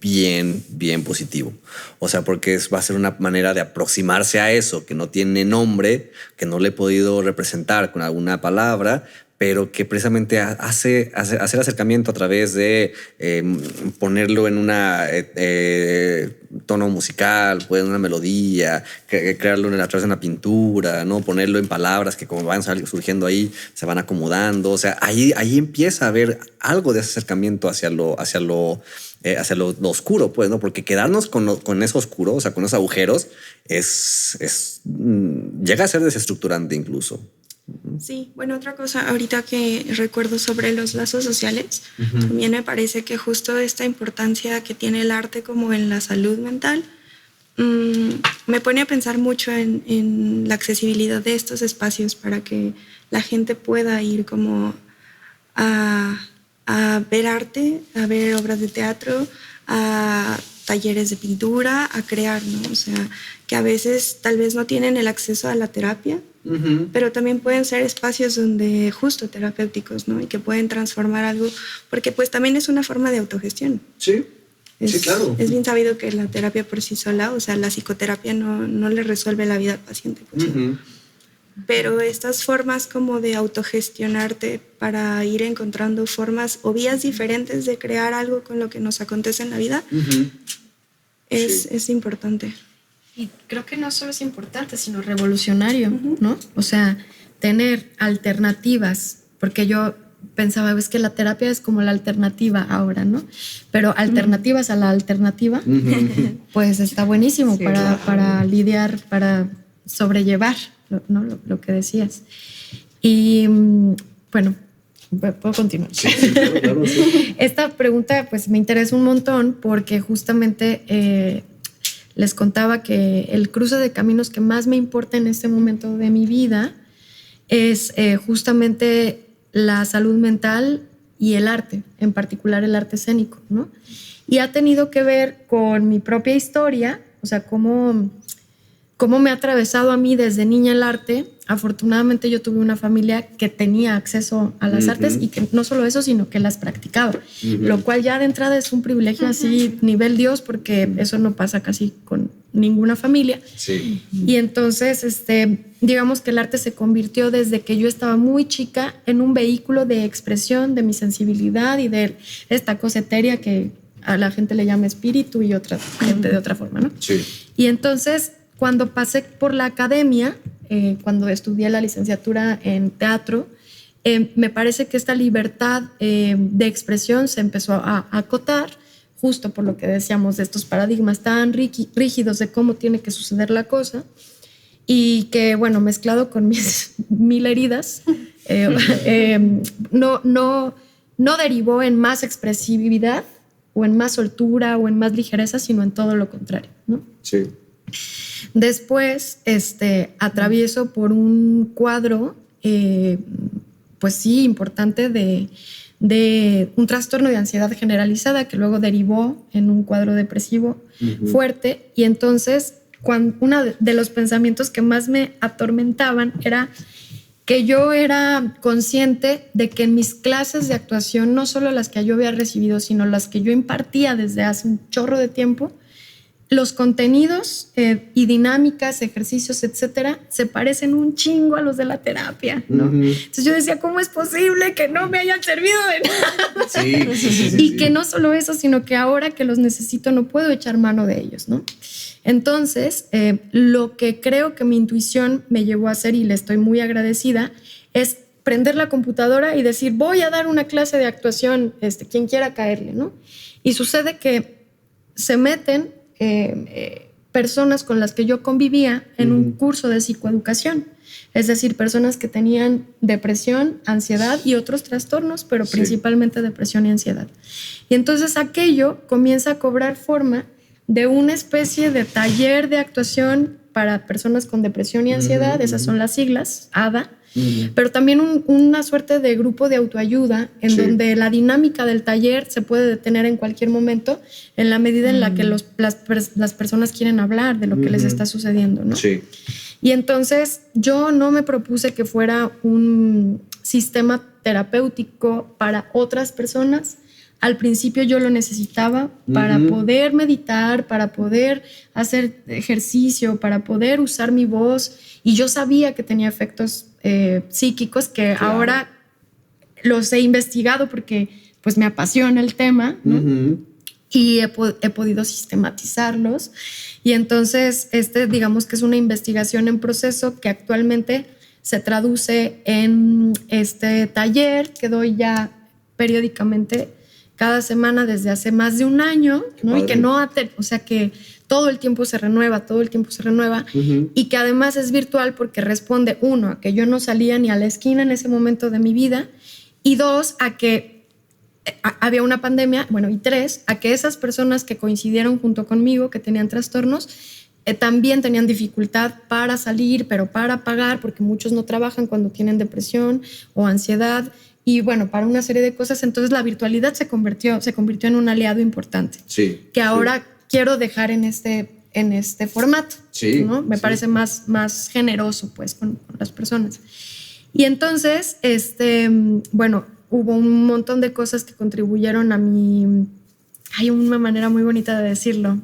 [SPEAKER 2] bien positivo. O sea, porque va a ser una manera de aproximarse a eso que no tiene nombre, que no le he podido representar con alguna palabra, pero que precisamente hace el acercamiento a través de ponerlo en una tono musical, pues, una melodía, crearlo a través de una pintura, ¿no? Ponerlo en palabras que como van surgiendo ahí se van acomodando. O sea, ahí empieza a haber algo de ese acercamiento hacia lo oscuro, pues, ¿no? Porque quedarnos con eso oscuro, o sea, con esos agujeros, llega a ser desestructurante incluso.
[SPEAKER 5] Sí, bueno, otra cosa ahorita que recuerdo sobre los lazos sociales, también me parece que justo esta importancia que tiene el arte como en la salud mental, me pone a pensar mucho en la accesibilidad de estos espacios para que la gente pueda ir como a ver arte, a ver obras de teatro, a talleres de pintura, a crear, ¿no? O sea, que a veces tal vez no tienen el acceso a la terapia, pero también pueden ser espacios donde justo terapéuticos, ¿no? Y que pueden transformar algo, porque pues también es una forma de autogestión.
[SPEAKER 2] Sí, sí, claro.
[SPEAKER 5] Es bien sabido que la terapia por sí sola, o sea, la psicoterapia no le resuelve la vida al paciente. Pues, pero estas formas como de autogestionarte para ir encontrando formas o vías diferentes de crear algo con lo que nos acontece en la vida es importante.
[SPEAKER 6] Y creo que no solo es importante, sino revolucionario, ¿no? O sea, tener alternativas, porque yo pensaba, es que la terapia es como la alternativa ahora, ¿no? Pero alternativas a la alternativa, pues está buenísimo para lidiar, para sobrellevar, ¿no? Lo que decías. Y bueno, puedo continuar.
[SPEAKER 2] Sí, claro, sí.
[SPEAKER 6] Esta pregunta pues me interesa un montón porque justamente les contaba que el cruce de caminos que más me importa en este momento de mi vida es justamente la salud mental y el arte, en particular el arte escénico, ¿no? Y ha tenido que ver con mi propia historia, o sea, cómo me ha atravesado a mí desde niña el arte. Afortunadamente yo tuve una familia que tenía acceso a las artes y que no solo eso, sino que las practicaba, lo cual ya de entrada es un privilegio así nivel Dios, porque eso no pasa casi con ninguna familia.
[SPEAKER 2] Sí.
[SPEAKER 6] Y entonces, digamos que el arte se convirtió desde que yo estaba muy chica en un vehículo de expresión de mi sensibilidad y de esta cosa etérea que a la gente le llama espíritu y otra gente de otra forma, ¿no?
[SPEAKER 2] Sí.
[SPEAKER 6] Y entonces, cuando pasé por la academia, cuando estudié la licenciatura en teatro, me parece que esta libertad de expresión se empezó a acotar, justo por lo que decíamos de estos paradigmas tan rígidos de cómo tiene que suceder la cosa, y que, bueno, mezclado con mis 1000 heridas, no derivó en más expresividad o en más soltura o en más ligereza, sino en todo lo contrario, ¿no?
[SPEAKER 2] Sí.
[SPEAKER 6] Después atravieso por un cuadro, pues sí, importante de un trastorno de ansiedad generalizada que luego derivó en un cuadro depresivo fuerte. Y entonces, uno de los pensamientos que más me atormentaban era que yo era consciente de que en mis clases de actuación, no solo las que yo había recibido, sino las que yo impartía desde hace un chorro de tiempo, los contenidos y dinámicas, ejercicios, etcétera, se parecen un chingo a los de la terapia, ¿no? Entonces yo decía, ¿cómo es posible que no me hayan servido de nada?
[SPEAKER 2] Sí,
[SPEAKER 6] y que no solo eso, sino que ahora que los necesito no puedo echar mano de ellos, ¿no? Entonces, lo que creo que mi intuición me llevó a hacer, y le estoy muy agradecida, es prender la computadora y decir, voy a dar una clase de actuación, quien quiera caerle, ¿no? Y sucede que se meten personas con las que yo convivía en un curso de psicoeducación, es decir, personas que tenían depresión, ansiedad y otros trastornos, pero principalmente depresión y ansiedad. Y entonces aquello comienza a cobrar forma de una especie de taller de actuación para personas con depresión y ansiedad, esas son las siglas, ADA, pero también una suerte de grupo de autoayuda en donde la dinámica del taller se puede detener en cualquier momento en la medida en la que las personas quieren hablar de lo que les está sucediendo, ¿no?
[SPEAKER 2] Sí.
[SPEAKER 6] Y entonces yo no me propuse que fuera un sistema terapéutico para otras personas. Al principio yo lo necesitaba para poder meditar, para poder hacer ejercicio, para poder usar mi voz. Y yo sabía que tenía efectos psíquicos que ahora los he investigado porque pues me apasiona el tema, ¿no? Y he podido sistematizarlos. Y entonces digamos que es una investigación en proceso que actualmente se traduce en este taller que doy ya periódicamente cada semana desde hace más de un año, ¿no? Y que o sea que todo el tiempo se renueva y que además es virtual porque responde, uno, a que yo no salía ni a la esquina en ese momento de mi vida, y dos, a que había una pandemia, bueno, y tres, a que esas personas que coincidieron junto conmigo, que tenían trastornos, también tenían dificultad para salir, pero para pagar, porque muchos no trabajan cuando tienen depresión o ansiedad, y bueno, para una serie de cosas. Entonces la virtualidad se convirtió en un aliado importante, que ahora quiero dejar en este formato, ¿no? Me parece más generoso pues con las personas. Y entonces, bueno, hubo un montón de cosas que contribuyeron a mi, hay una manera muy bonita de decirlo,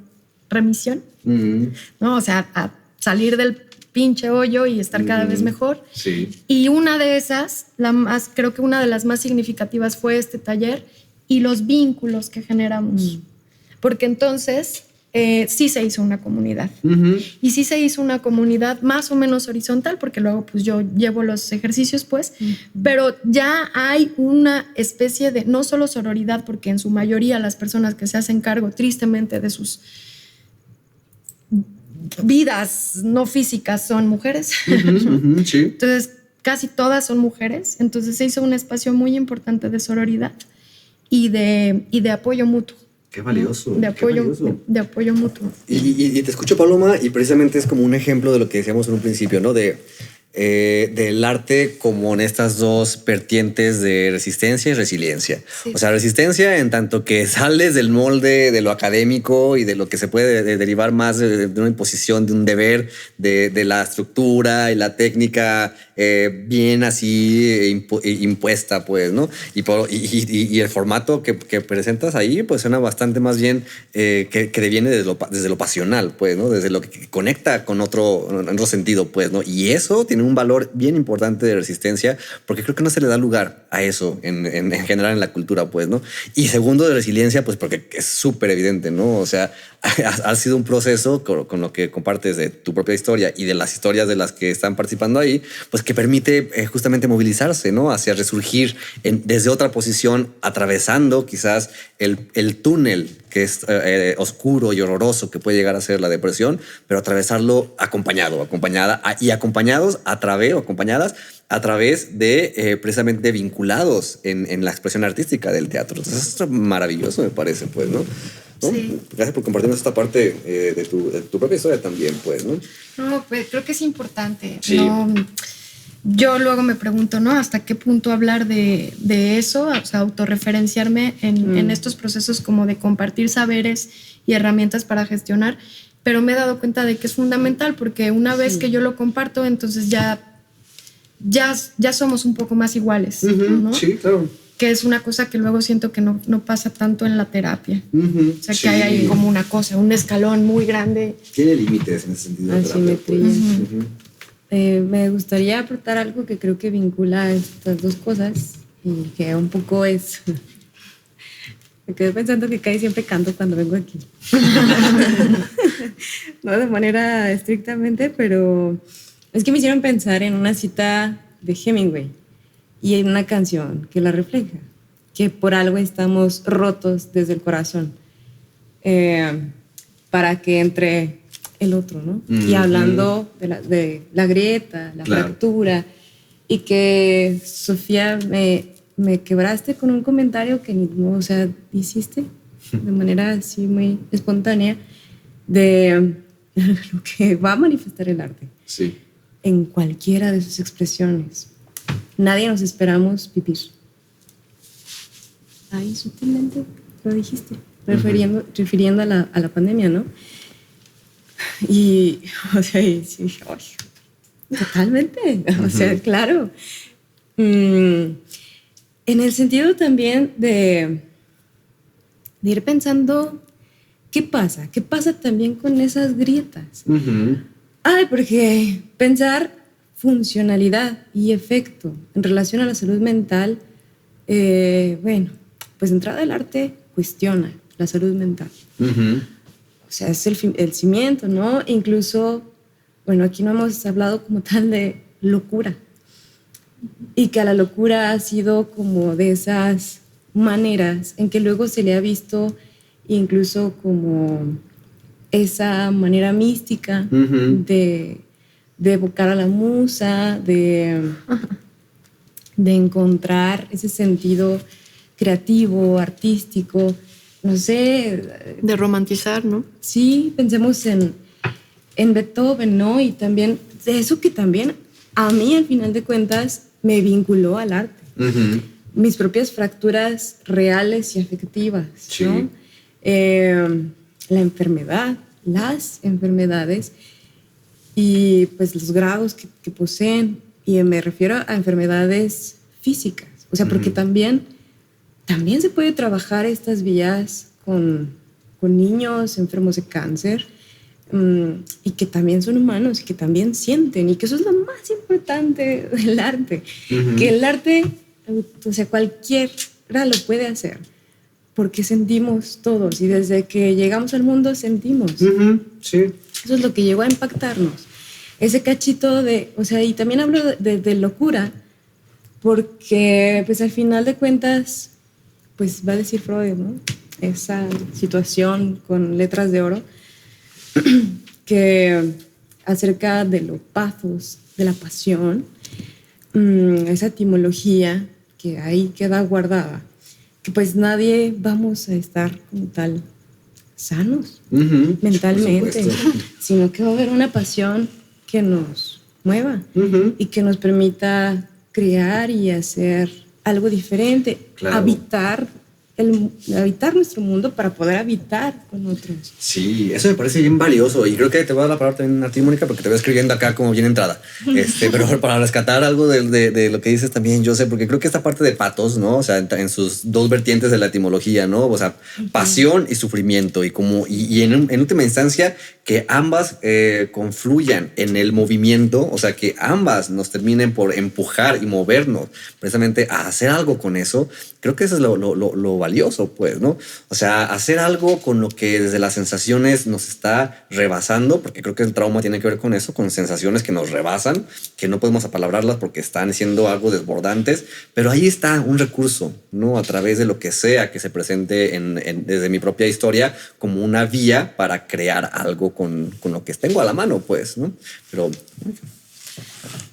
[SPEAKER 6] remisión, ¿no? O sea, a salir del pinche hoyo y estar cada vez mejor.
[SPEAKER 2] Sí.
[SPEAKER 6] Y una de esas, creo que una de las más significativas fue este taller y los vínculos que generamos. Porque entonces sí se hizo una comunidad. Y sí se hizo una comunidad más o menos horizontal, porque luego pues yo llevo los ejercicios pues, pero ya hay una especie de, no solo sororidad, porque en su mayoría las personas que se hacen cargo tristemente de sus vidas no físicas son mujeres.
[SPEAKER 2] Sí.
[SPEAKER 6] Entonces casi todas son mujeres. Entonces se hizo un espacio muy importante de sororidad y de apoyo mutuo.
[SPEAKER 2] Qué valioso.
[SPEAKER 6] De apoyo mutuo.
[SPEAKER 2] Y te escucho, Paloma, y precisamente es como un ejemplo de lo que decíamos en un principio, ¿no? Del arte como en estas dos vertientes de resistencia y resiliencia.
[SPEAKER 6] Sí.
[SPEAKER 2] O sea, resistencia en tanto que sales del molde de lo académico y de lo que se puede derivar más de una imposición, de un deber, de la estructura y la técnica bien así impuesta, pues, ¿no? Y el formato que presentas ahí, pues suena bastante más bien que deviene desde lo pasional, pues, ¿no? Desde lo que conecta con otro sentido, pues, ¿no? Y eso tiene un valor bien importante de resistencia, porque creo que no se le da lugar a eso en general en la cultura, pues, ¿no? Y segundo, de resiliencia, pues porque es súper evidente, ¿no? O sea, ha sido un proceso con lo que compartes de tu propia historia y de las historias de las que están participando ahí, pues que permite justamente movilizarse, ¿no? Hacia resurgir desde otra posición, atravesando quizás el túnel que es oscuro y horroroso que puede llegar a ser la depresión, pero atravesarlo acompañada y acompañados acompañadas a través de precisamente vinculados en la expresión artística del teatro. Entonces eso es maravilloso, me parece, pues, ¿no?
[SPEAKER 6] Sí.
[SPEAKER 2] Gracias por compartirnos esta parte de tu propia historia también, pues, ¿no?
[SPEAKER 6] No, pues creo que es importante.
[SPEAKER 2] Sí.
[SPEAKER 6] No, yo luego me pregunto, ¿no? ¿Hasta qué punto hablar de eso? O sea, autorreferenciarme en estos procesos como de compartir saberes y herramientas para gestionar. Pero me he dado cuenta de que es fundamental, porque una vez que yo lo comparto, entonces ya somos un poco más iguales, ¿no?
[SPEAKER 2] Sí, claro.
[SPEAKER 6] Que es una cosa que luego siento que no pasa tanto en la terapia. O sea,
[SPEAKER 2] Sí.
[SPEAKER 6] que hay ahí como una cosa, un escalón muy grande.
[SPEAKER 2] Tiene límites en ese sentido. la terapia,
[SPEAKER 4] Asimetría.
[SPEAKER 2] pues.
[SPEAKER 4] Me gustaría aportar algo que creo que vincula estas dos cosas y que un poco es... Me quedé pensando que casi siempre canto cuando vengo aquí. No de manera estrictamente, pero es que me hicieron pensar en una cita de Hemingway y en una canción que la refleja, que por algo estamos rotos desde el corazón, para que entre el otro, ¿no? Y hablando de la grieta, la fractura, y que Sofía me quebraste con un comentario que o sea, hiciste de manera así muy espontánea, de lo que va a manifestar el arte
[SPEAKER 2] Sí.
[SPEAKER 4] en cualquiera de sus expresiones. Nadie nos esperamos vivir. Ahí sutilmente lo dijiste, refiriendo a la pandemia, ¿no? Y, o sea, y sí, ay, totalmente, o sea, claro. En el sentido también de ir pensando, ¿qué pasa? ¿Qué pasa también con esas grietas? Ay, porque pensar funcionalidad y efecto en relación a la salud mental, bueno, pues de entrada el arte cuestiona la salud mental. O sea, es el cimiento, ¿no? Incluso, bueno, aquí no hemos hablado como tal de locura. Y que a la locura ha sido como de esas maneras en que luego se le ha visto incluso como esa manera mística de evocar a la musa, de encontrar ese sentido creativo, artístico, no sé.
[SPEAKER 6] De romantizar, ¿no?
[SPEAKER 4] Sí, pensemos en Beethoven, ¿no? Y también de eso que también a mí, al final de cuentas, me vinculó al arte. Mis propias fracturas reales y afectivas,
[SPEAKER 2] Sí.
[SPEAKER 4] ¿no? La enfermedad, las enfermedades y pues los grados que poseen. Y me refiero a enfermedades físicas. O sea, porque también se puede trabajar estas vías con niños enfermos de cáncer y que también son humanos y que también sienten. Y que eso es lo más importante del arte. Que el arte, o sea, cualquiera lo puede hacer. Porque sentimos todos y desde que llegamos al mundo sentimos.
[SPEAKER 2] Sí.
[SPEAKER 4] Eso es lo que llegó a impactarnos. Ese cachito de, o sea, y también hablo de locura, porque pues al final de cuentas, pues va a decir Freud, ¿no? Esa situación con letras de oro, que acerca de los pathos, de la pasión, esa etimología que ahí queda guardada, que pues nadie vamos a estar como tal sanos mentalmente,
[SPEAKER 2] Por supuesto.
[SPEAKER 4] sino que va a haber una pasión que nos mueva y que nos permita crear y hacer algo diferente,
[SPEAKER 2] Claro.
[SPEAKER 4] habitar nuestro mundo para poder habitar con otros.
[SPEAKER 2] Sí, eso me parece bien valioso y creo que te voy a dar la palabra también a ti, Mónica, porque te voy escribiendo acá como bien entrada. Pero para rescatar algo de lo que dices también, yo sé, porque creo que esta parte de patos, ¿no? O sea, en sus dos vertientes de la etimología, ¿no? O sea, pasión y sufrimiento y en última instancia que ambas confluyan en el movimiento, o sea, que ambas nos terminen por empujar y movernos precisamente a hacer algo con eso. Creo que eso es lo valioso, pues, ¿no? O sea, hacer algo con lo que desde las sensaciones nos está rebasando, porque creo que el trauma tiene que ver con eso, con sensaciones que nos rebasan, que no podemos apalabrarlas porque están siendo algo desbordantes, pero ahí está un recurso, ¿no? A través de lo que sea que se presente desde mi propia historia como una vía para crear algo con lo que tengo a la mano, pues, ¿no? Pero...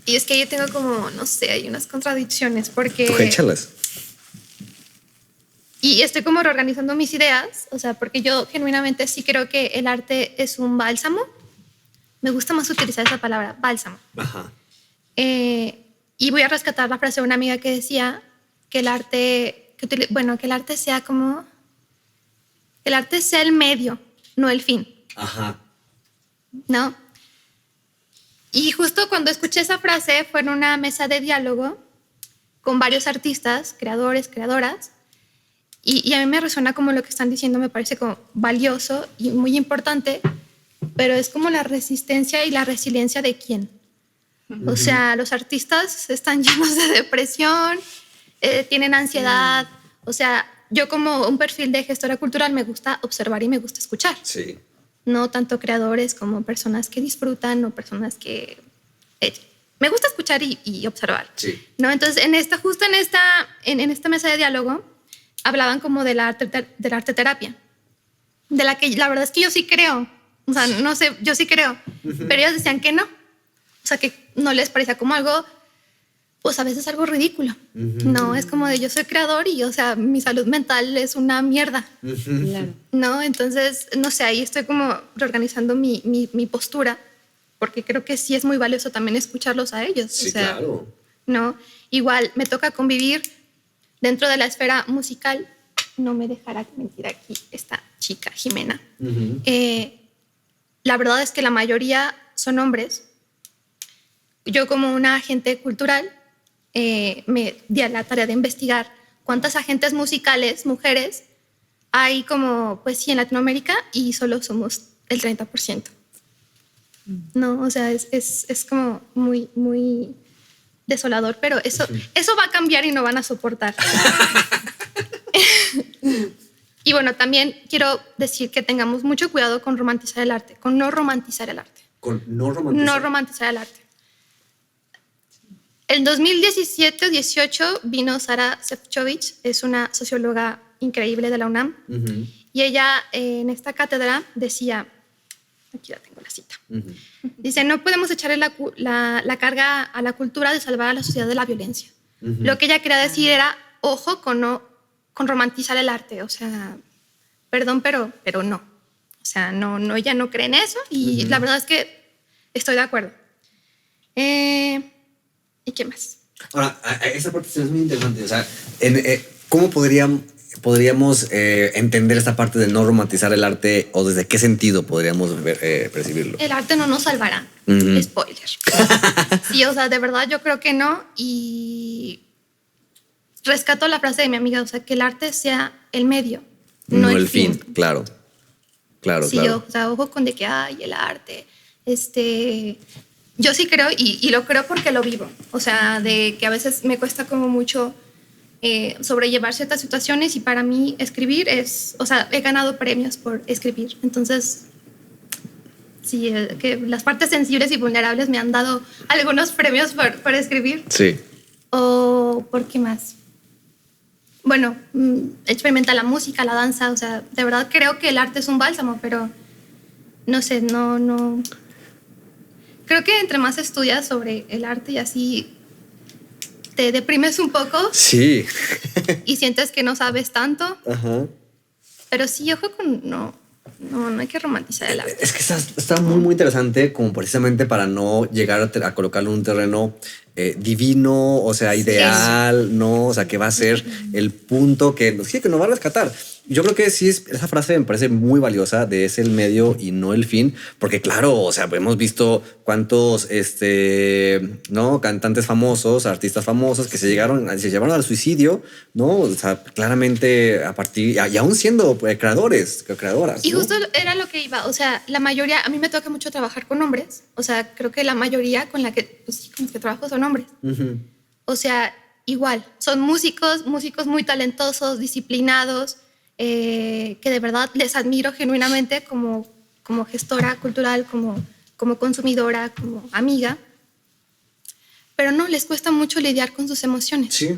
[SPEAKER 3] Y es que yo tengo como, no sé, hay unas contradicciones porque...
[SPEAKER 2] Tú échalas.
[SPEAKER 3] Y estoy como reorganizando mis ideas, o sea, porque yo genuinamente sí creo que el arte es un bálsamo. Me gusta más utilizar esa palabra, bálsamo.
[SPEAKER 2] Ajá.
[SPEAKER 3] Y voy a rescatar la frase de una amiga que decía que el arte, que el arte sea como... Que el arte sea el medio, no el fin.
[SPEAKER 2] Ajá.
[SPEAKER 3] ¿No? Y justo cuando escuché esa frase fue en una mesa de diálogo con varios artistas, creadores, creadoras, y a mí me resuena como lo que están diciendo, me parece como valioso y muy importante, pero es como la resistencia y la resiliencia de quién. O sea, los artistas están llenos de depresión, tienen ansiedad, o sea, yo como un perfil de gestora cultural me gusta observar y me gusta escuchar.
[SPEAKER 2] Sí.
[SPEAKER 3] No tanto creadores como personas que disfrutan o personas que... me gusta escuchar y observar.
[SPEAKER 2] Sí.
[SPEAKER 3] ¿No? Entonces, en esta mesa de diálogo hablaban como de la arte terapia, de la que la verdad es que yo sí creo. O sea, no sé, yo sí creo. Pero ellos decían que no. O sea, que no les parecía como algo pues a veces algo ridículo. No, es como de yo soy creador y, o sea, mi salud mental es una mierda.
[SPEAKER 7] Claro.
[SPEAKER 3] ¿No? Entonces, no sé, ahí estoy como reorganizando mi postura, porque creo que sí es muy valioso también escucharlos a ellos.
[SPEAKER 2] Sí,
[SPEAKER 3] o sea,
[SPEAKER 2] claro.
[SPEAKER 3] ¿no? Igual me toca convivir dentro de la esfera musical. No me dejará mentir aquí esta chica, Jimena. La verdad es que la mayoría son hombres. Yo, como una agente cultural, me di a la tarea de investigar cuántas agentes musicales, mujeres, hay como, pues sí, en Latinoamérica, y solo somos el 30%. No, o sea, es como muy, muy desolador, pero eso va a cambiar y no van a soportar. Y bueno, también quiero decir que tengamos mucho cuidado con romantizar el arte, con no romantizar el arte.
[SPEAKER 2] Con no romantizar.
[SPEAKER 3] No romantizar el arte. En 2017 o 18 vino Sara Sefcovic, es una socióloga increíble de la UNAM, y ella en esta cátedra decía, aquí la tengo la cita, dice, no podemos echarle la carga a la cultura de salvar a la sociedad de la violencia. Lo que ella quería decir era, ojo con romantizar el arte, o sea, perdón, pero no. O sea, no, ella no cree en eso, y la verdad es que estoy de acuerdo. ¿Y qué más?
[SPEAKER 2] Ahora, esa parte es muy interesante. O sea, ¿cómo podríamos entender esta parte de no romantizar el arte, o desde qué sentido podríamos percibirlo?
[SPEAKER 3] El arte no nos salvará. Spoiler. Sí, o sea, de verdad yo creo que no. Y rescato la frase de mi amiga, o sea, que el arte sea el medio, no el fin.
[SPEAKER 2] Claro.
[SPEAKER 3] Sí,
[SPEAKER 2] claro.
[SPEAKER 3] o sea, ojo con de que hay el arte. Yo sí creo, y lo creo porque lo vivo. O sea, de que a veces me cuesta como mucho sobrellevar ciertas situaciones, y para mí escribir o sea, he ganado premios por escribir. Entonces, sí, que las partes sensibles y vulnerables me han dado algunos premios por escribir.
[SPEAKER 2] Sí.
[SPEAKER 3] ¿O por qué más? Bueno, experimenta la música, la danza, o sea, de verdad creo que el arte es un bálsamo, pero no sé, no. Creo que entre más estudias sobre el arte y así te deprimes un poco.
[SPEAKER 2] Sí.
[SPEAKER 3] Y sientes que no sabes tanto.
[SPEAKER 2] Ajá.
[SPEAKER 3] Pero sí, ojo con no hay que romantizar el arte.
[SPEAKER 2] Es que está muy, muy interesante, como precisamente para no llegar a colocarlo en un terreno divino, o sea, ideal, ¿no? O sea, que va a ser el punto que nos va a rescatar. Yo creo que sí, esa frase me parece muy valiosa, de es el medio y no el fin, porque claro, o sea, hemos visto cuántos ¿no? cantantes famosos, artistas famosos que se llevaron al suicidio, ¿no? O sea, claramente a partir, y aún siendo creadoras.
[SPEAKER 3] Y
[SPEAKER 2] ¿no?
[SPEAKER 3] justo era lo que iba, o sea, la mayoría, a mí me toca mucho trabajar con hombres, o sea, creo que la mayoría con los que trabajo son hombres. O sea, igual, son músicos muy talentosos, disciplinados, que de verdad les admiro genuinamente como gestora cultural, como consumidora, como amiga, pero no, les cuesta mucho lidiar con sus emociones.
[SPEAKER 2] Sí.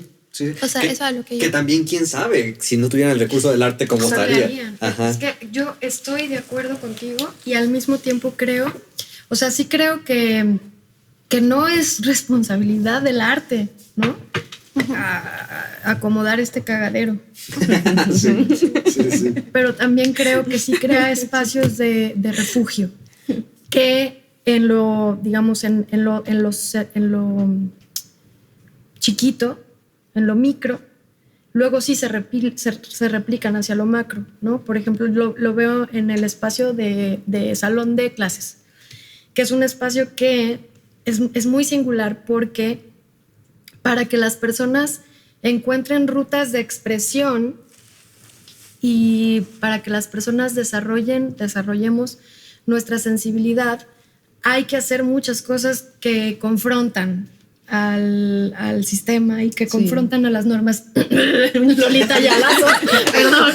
[SPEAKER 3] O sea, eso es lo que
[SPEAKER 2] Que también, quién sabe, si no tuvieran el recurso del arte, cómo estaría.
[SPEAKER 6] Es que yo estoy de acuerdo contigo, y al mismo tiempo creo, o sea, sí creo que no es responsabilidad del arte, ¿no? Acomodar este cagadero.
[SPEAKER 2] Sí.
[SPEAKER 6] Pero también creo que sí crea espacios de refugio, que en lo, digamos, en lo chiquito, en lo micro, luego sí se replican hacia lo macro, ¿no? Por ejemplo, lo veo en el espacio de salón de clases, que es un espacio que es muy singular, porque para que las personas encuentren rutas de expresión y para que las personas desarrollemos nuestra sensibilidad, hay que hacer muchas cosas que confrontan al sistema y que confrontan a las normas. Lolita Yalazo, perdón.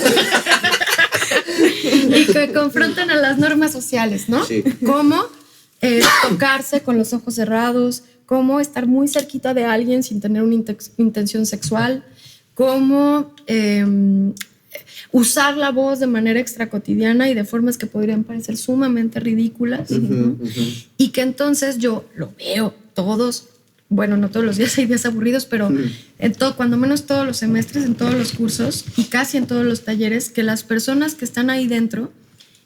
[SPEAKER 6] Y que confrontan a las normas sociales, ¿no? Sí. Como tocarse con los ojos cerrados, cómo estar muy cerquita de alguien sin tener una intención sexual, cómo usar la voz de manera extracotidiana y de formas que podrían parecer sumamente ridículas. Y que entonces yo lo veo, todos bueno, no todos los días, hay días aburridos, pero cuando menos todos los semestres, en todos los cursos y casi en todos los talleres, que las personas que están ahí dentro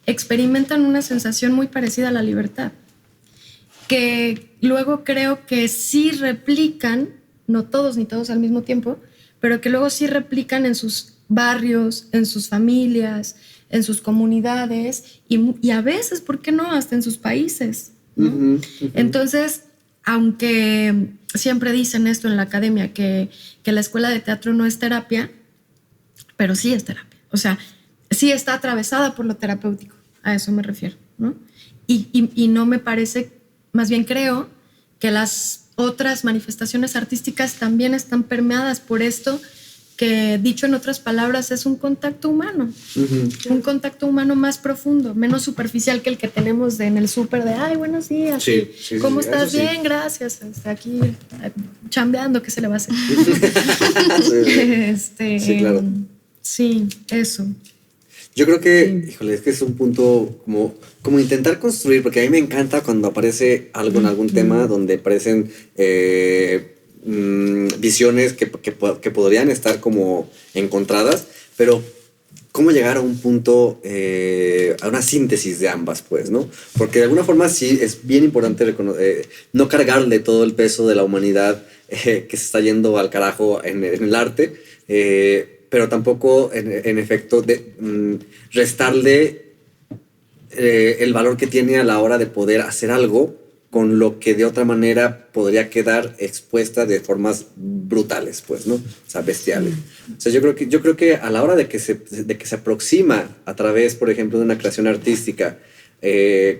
[SPEAKER 6] experimentan una sensación muy parecida a la libertad, que luego creo que sí replican, no todos ni todos al mismo tiempo, pero que luego sí replican en sus barrios, en sus familias, en sus comunidades y a veces, ¿por qué no?, hasta en sus países, ¿no? Entonces, aunque siempre dicen esto en la academia, que la escuela de teatro no es terapia, pero sí es terapia. O sea, sí está atravesada por lo terapéutico, a eso me refiero, ¿no? Y no me parece, más bien creo que las otras manifestaciones artísticas también están permeadas por esto, que dicho en otras palabras es un contacto humano, un contacto humano más profundo, menos superficial que el que tenemos en el súper de ay, buenos días,
[SPEAKER 2] Sí,
[SPEAKER 6] ¿cómo
[SPEAKER 2] sí,
[SPEAKER 6] estás?
[SPEAKER 2] eso sí.
[SPEAKER 6] Bien, gracias, hasta aquí chambeando, ¿qué se le va a hacer?
[SPEAKER 2] Sí, claro.
[SPEAKER 6] Sí, eso.
[SPEAKER 2] Yo creo que, híjole, es que es un punto como intentar construir, porque a mí me encanta cuando aparece algo en algún tema donde aparecen visiones que podrían estar como encontradas, pero cómo llegar a un punto, a una síntesis de ambas, pues, ¿no? Porque de alguna forma sí es bien importante no cargarle todo el peso de la humanidad que se está yendo al carajo en el arte, pero tampoco, en efecto, restarle el valor que tiene a la hora de poder hacer algo con lo que de otra manera podría quedar expuesta de formas brutales, pues, ¿no? O sea, bestiales. O sea, yo creo que a la hora de que se aproxima a través, por ejemplo, de una creación artística, y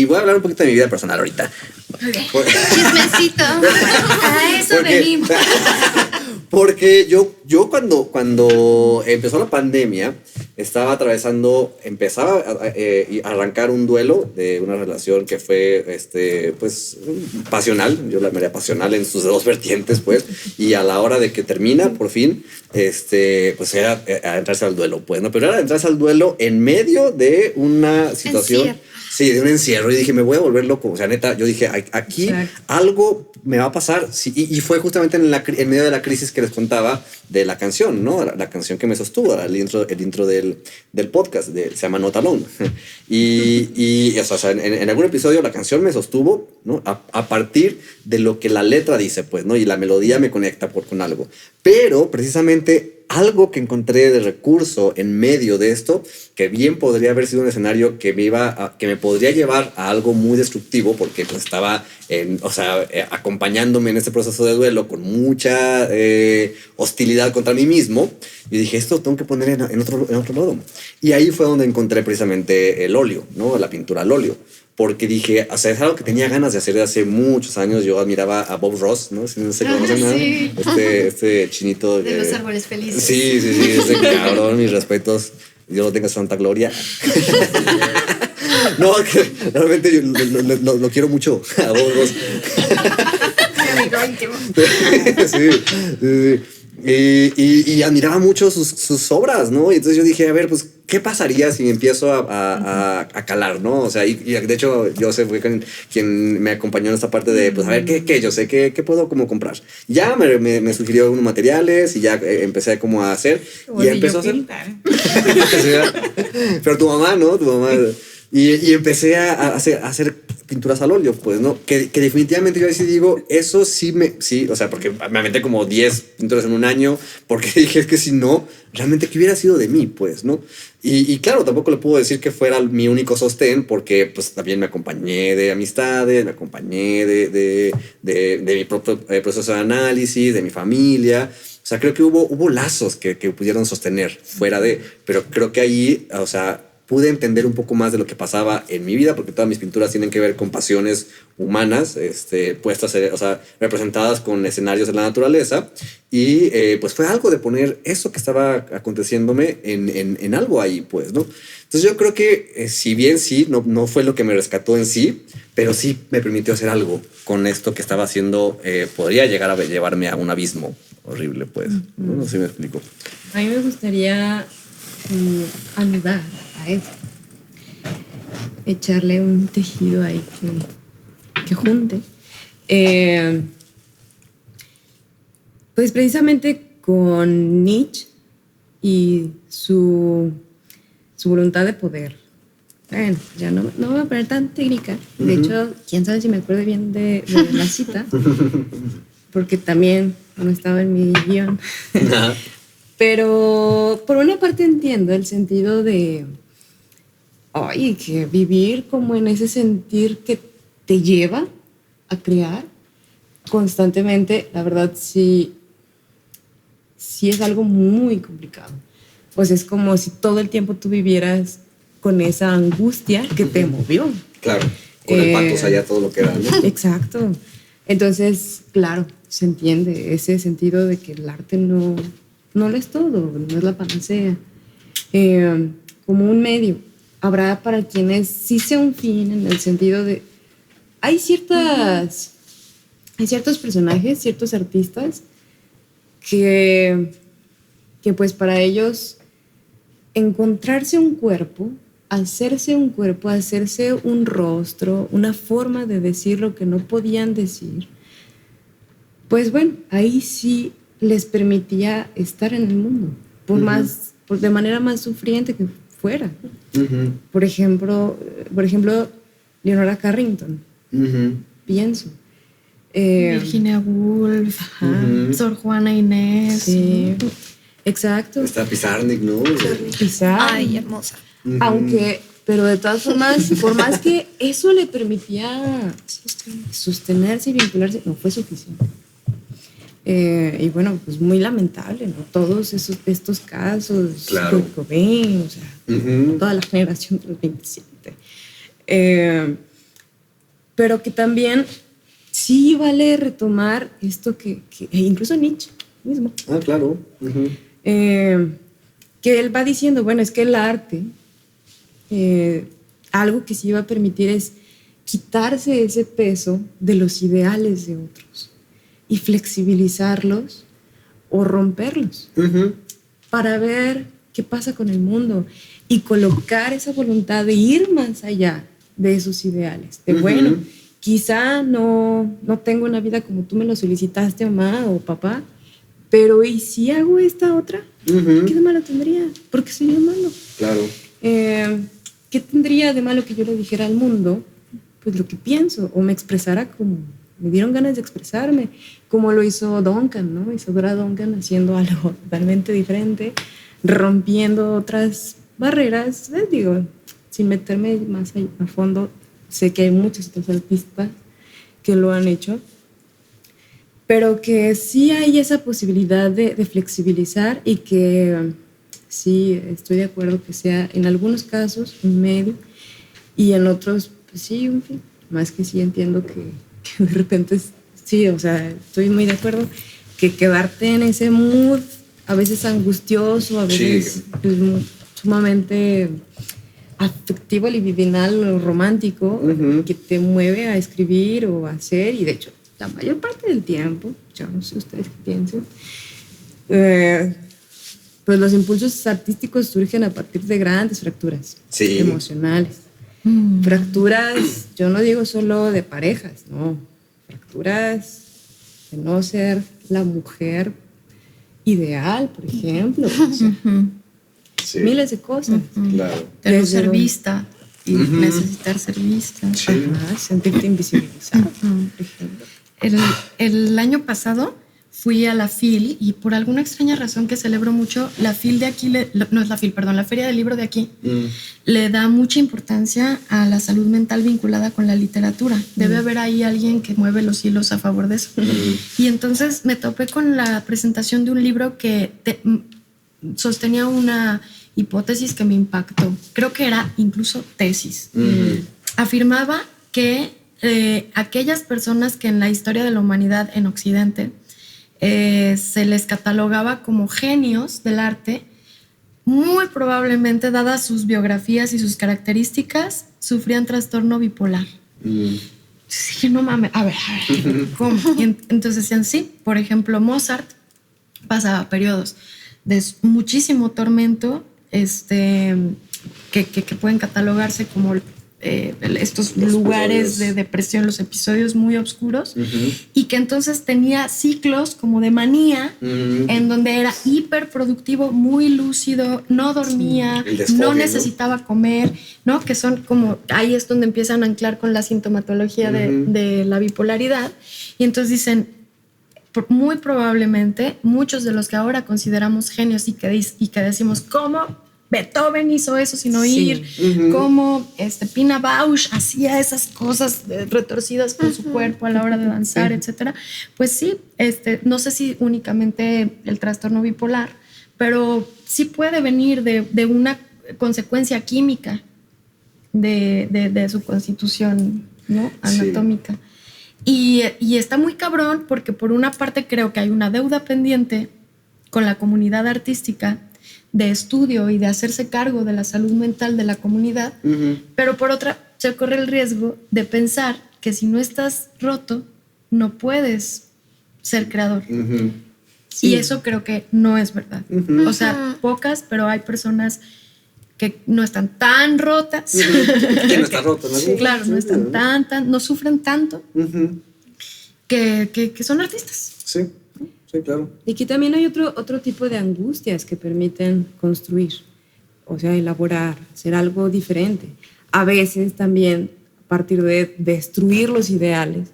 [SPEAKER 2] voy a hablar un poquito de mi vida personal ahorita.
[SPEAKER 3] Chismecito. A eso venimos.
[SPEAKER 2] Porque yo cuando empezó la pandemia, empezaba a arrancar un duelo de una relación que fue, pues, pasional. Yo la llamaría pasional en sus dos vertientes, pues. Y a la hora de que termina, por fin, pues era entrarse al duelo, pues, ¿no? Pero era entrarse al duelo en medio de una situación.
[SPEAKER 3] Encierro.
[SPEAKER 2] Sí, de un encierro. Y dije, me voy a volver loco. O sea, neta, yo dije, aquí algo me va a pasar. Sí, y fue justamente en medio de la crisis que les contaba de la canción, ¿no? La canción que me sostuvo, el intro del podcast, se llama Not Alone. Y o sea, en algún episodio la canción me sostuvo, ¿no? A partir de lo que la letra dice, pues, ¿no? Y la melodía me conecta con algo. Pero precisamente algo que encontré de recurso en medio de esto, que bien podría haber sido un escenario que me podría llevar a algo muy destructivo, porque pues estaba acompañándome en este proceso de duelo con mucha hostilidad contra mí mismo. Y dije, esto tengo que poner en otro lado. Y ahí fue donde encontré precisamente el óleo, ¿no? La pintura al óleo. Porque dije, o sea, es algo que tenía ganas de hacer desde hace muchos años. Yo admiraba a Bob Ross, ¿no? Si no se conocen nada.
[SPEAKER 6] Sí.
[SPEAKER 2] Este chinito.
[SPEAKER 6] De los árboles felices.
[SPEAKER 2] Sí, ese cabrón, mis respetos. Dios lo tenga santa gloria. No, que realmente yo lo quiero mucho a Bob Ross. Sí. Y admiraba mucho sus obras, ¿no? Y entonces yo dije, a ver, pues, ¿qué pasaría si me empiezo a calar, ¿no? O sea, y de hecho, Joseph fue quien me acompañó en esta parte de, pues, a ver, ¿qué? Yo sé, ¿qué puedo como comprar? Ya me sugirió unos materiales y ya empecé como a hacer. Y empezó a hacer. Pero tu mamá, ¿no? Tu mamá. Y empecé a hacer pinturas al óleo, pues, ¿no? Que definitivamente yo así digo, eso sí, o sea, porque me aventé como 10 pinturas en un año, porque dije, es que si no, realmente, ¿qué hubiera sido de mí, pues, no? Y claro, tampoco le puedo decir que fuera mi único sostén, porque, pues, también me acompañé de amistades, me acompañé de mi propio proceso de análisis, de mi familia. O sea, creo que hubo lazos que pudieron sostener fuera de, pero creo que ahí, o sea, pude entender un poco más de lo que pasaba en mi vida, porque todas mis pinturas tienen que ver con pasiones humanas, puestas, o sea, representadas con escenarios de la naturaleza, y pues fue algo de poner eso que estaba aconteciéndome en algo ahí, pues, ¿no? Entonces yo creo que si bien sí, no fue lo que me rescató en sí, pero sí me permitió hacer algo con esto que estaba haciendo, podría llegar a llevarme a un abismo horrible, pues. No sé si me explico.
[SPEAKER 4] A mí me gustaría anudar a eso, echarle un tejido ahí que junte Pues precisamente con Nietzsche y su voluntad de poder. Bueno, ya no me voy a poner tan técnica. De hecho, quién sabe si me acuerdo bien de la cita, porque también no estaba en mi guión. Pero por una parte entiendo el sentido de, ay, que vivir como en ese sentir que te lleva a crear constantemente, la verdad sí es algo muy complicado. Pues es como si todo el tiempo tú vivieras con esa angustia que te movió.
[SPEAKER 2] Claro, con el patos allá todo lo que da, ¿no?
[SPEAKER 4] Exacto. Entonces, claro, se entiende ese sentido de que el arte no lo es todo, no es la panacea. Como un medio. Habrá para quienes sí sea un fin en el sentido de... Hay ciertos personajes, ciertos artistas que pues para ellos encontrarse un cuerpo, hacerse un rostro, una forma de decir lo que no podían decir, pues bueno, ahí sí les permitía estar en el mundo, de manera más sufriente que fuera. Por ejemplo, Leonora Carrington, pienso.
[SPEAKER 6] Virginia Woolf, Sor Juana Inés.
[SPEAKER 4] Sí, exacto.
[SPEAKER 2] Está Pizarnik, ¿no?
[SPEAKER 4] Pizarnik.
[SPEAKER 3] Ay, hermosa.
[SPEAKER 4] Aunque, pero de todas formas, por más que eso le permitía sostenerse y vincularse, no fue suficiente. Y bueno, pues muy lamentable, ¿no? Todos estos casos,
[SPEAKER 2] Claro.
[SPEAKER 4] Kurt Cobain, o sea, toda la generación del 27. Pero que también sí vale retomar esto que incluso Nietzsche mismo,
[SPEAKER 2] Ah, claro.
[SPEAKER 4] que él va diciendo, bueno, es que el arte, algo que sí va a permitir es quitarse ese peso de los ideales de otros y flexibilizarlos o romperlos para ver qué pasa con el mundo y colocar esa voluntad de ir más allá de esos ideales. De bueno, quizá no tengo una vida como tú me lo solicitaste, mamá o papá, pero ¿y si hago esta otra? ¿Qué de malo tendría? ¿Por qué sería malo?
[SPEAKER 2] Claro.
[SPEAKER 4] ¿Qué tendría de malo que yo le dijera al mundo? Pues lo que pienso, o me expresara como me dieron ganas de expresarme, como lo hizo Duncan, ¿no? Isadora Duncan haciendo algo totalmente diferente, rompiendo otras barreras, digo, sin meterme más a fondo, sé que hay muchos otros artistas que lo han hecho, pero que sí hay esa posibilidad de flexibilizar y que sí estoy de acuerdo que sea en algunos casos un medio y en otros, pues sí, un fin. Más que sí entiendo que de repente, sí, o sea, estoy muy de acuerdo que quedarte en ese mood, a veces angustioso, a veces pues, sumamente afectivo, libidinal o romántico, que te mueve a escribir o a hacer, y de hecho, la mayor parte del tiempo, yo no sé ustedes qué piensan, pues los impulsos artísticos surgen a partir de grandes fracturas emocionales. Fracturas, yo no digo solo de parejas, no, fracturas de no ser la mujer ideal, por ejemplo.
[SPEAKER 2] Sí.
[SPEAKER 4] Miles de cosas.
[SPEAKER 2] Claro.
[SPEAKER 6] De no ser vista y necesitar ser vista.
[SPEAKER 2] Sí.
[SPEAKER 4] Ajá, sentirte invisibilizado, por ejemplo.
[SPEAKER 6] El año pasado fui a la FIL y por alguna extraña razón que celebro mucho, la FIL de aquí, no es la FIL, perdón, la Feria del Libro de aquí, le da mucha importancia a la salud mental vinculada con la literatura. Debe haber ahí alguien que mueve los hilos a favor de eso. Y entonces me topé con la presentación de un libro que sostenía una hipótesis que me impactó. Creo que era incluso tesis. Afirmaba que aquellas personas que en la historia de la humanidad en Occidente se les catalogaba como genios del arte, muy probablemente, dadas sus biografías y sus características, sufrían trastorno bipolar. Sí, no mames, a ver, ¿cómo? Y entonces decían, sí, por ejemplo, Mozart pasaba periodos de muchísimo tormento, que pueden catalogarse como estos
[SPEAKER 2] Los
[SPEAKER 6] lugares
[SPEAKER 2] episodios.
[SPEAKER 6] de depresión, los episodios muy oscuros, y que entonces tenía ciclos como de manía, en donde era hiperproductivo, muy lúcido, no dormía,
[SPEAKER 2] El desfogue,
[SPEAKER 6] no
[SPEAKER 2] ¿no?
[SPEAKER 6] necesitaba comer, ¿no? Que son como, ahí es donde empiezan a anclar con la sintomatología de la bipolaridad, y entonces dicen, muy probablemente muchos de los que ahora consideramos genios y que decimos, ¿cómo Beethoven hizo eso sin oír? ¿Cómo Pina Bausch hacía esas cosas retorcidas con su cuerpo a la hora de danzar, etcétera? Pues sí, no sé si únicamente el trastorno bipolar, pero sí puede venir de una consecuencia química de su constitución, ¿no? Anatómica. Sí. Y está muy cabrón porque por una parte creo que hay una deuda pendiente con la comunidad artística de estudio y de hacerse cargo de la salud mental de la comunidad, pero por otra se corre el riesgo de pensar que si no estás roto no puedes ser creador. Sí. Y eso creo que no es verdad. O sea, pocas, pero hay personas que no están tan rotas.
[SPEAKER 2] Que no está roto, ¿no?
[SPEAKER 6] Sí, claro, no están tan, no sufren tanto que son artistas.
[SPEAKER 2] Sí, sí, claro.
[SPEAKER 4] Y que también hay otro tipo de angustias que permiten construir, o sea, elaborar, hacer algo diferente. A veces también a partir de destruir los ideales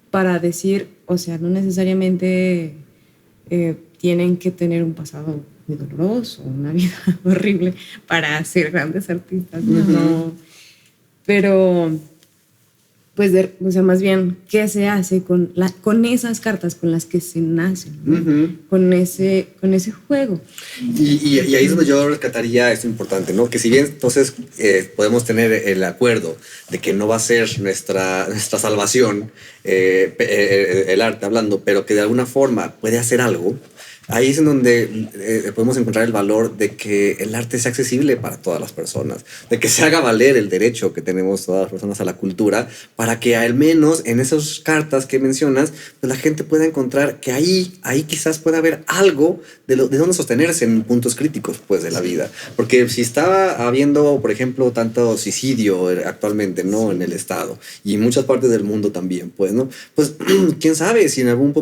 [SPEAKER 4] para decir, o sea, no necesariamente tienen que tener un pasado muy doloroso, una vida horrible para ser grandes artistas, no. Pero, pues, o sea, más bien, ¿qué se hace con esas cartas con las que se nacen, ¿no? con ese juego?
[SPEAKER 2] Y ahí es donde yo rescataría esto importante, ¿no? Que si bien entonces podemos tener el acuerdo de que no va a ser nuestra salvación el arte hablando, pero que de alguna forma puede hacer algo. Ahí es en donde podemos encontrar el valor de que el arte sea accesible para todas las personas, de que se haga valer el derecho que tenemos todas las personas a la cultura, para que al menos en esas cartas que mencionas, pues la gente pueda encontrar que ahí quizás pueda haber algo de dónde sostenerse en puntos críticos, pues, de la vida. Porque si está habiendo, por ejemplo, tanto suicidio actualmente, ¿no? En el Estado y en muchas partes del mundo también, pues, ¿no? Pues, quién sabe si en algún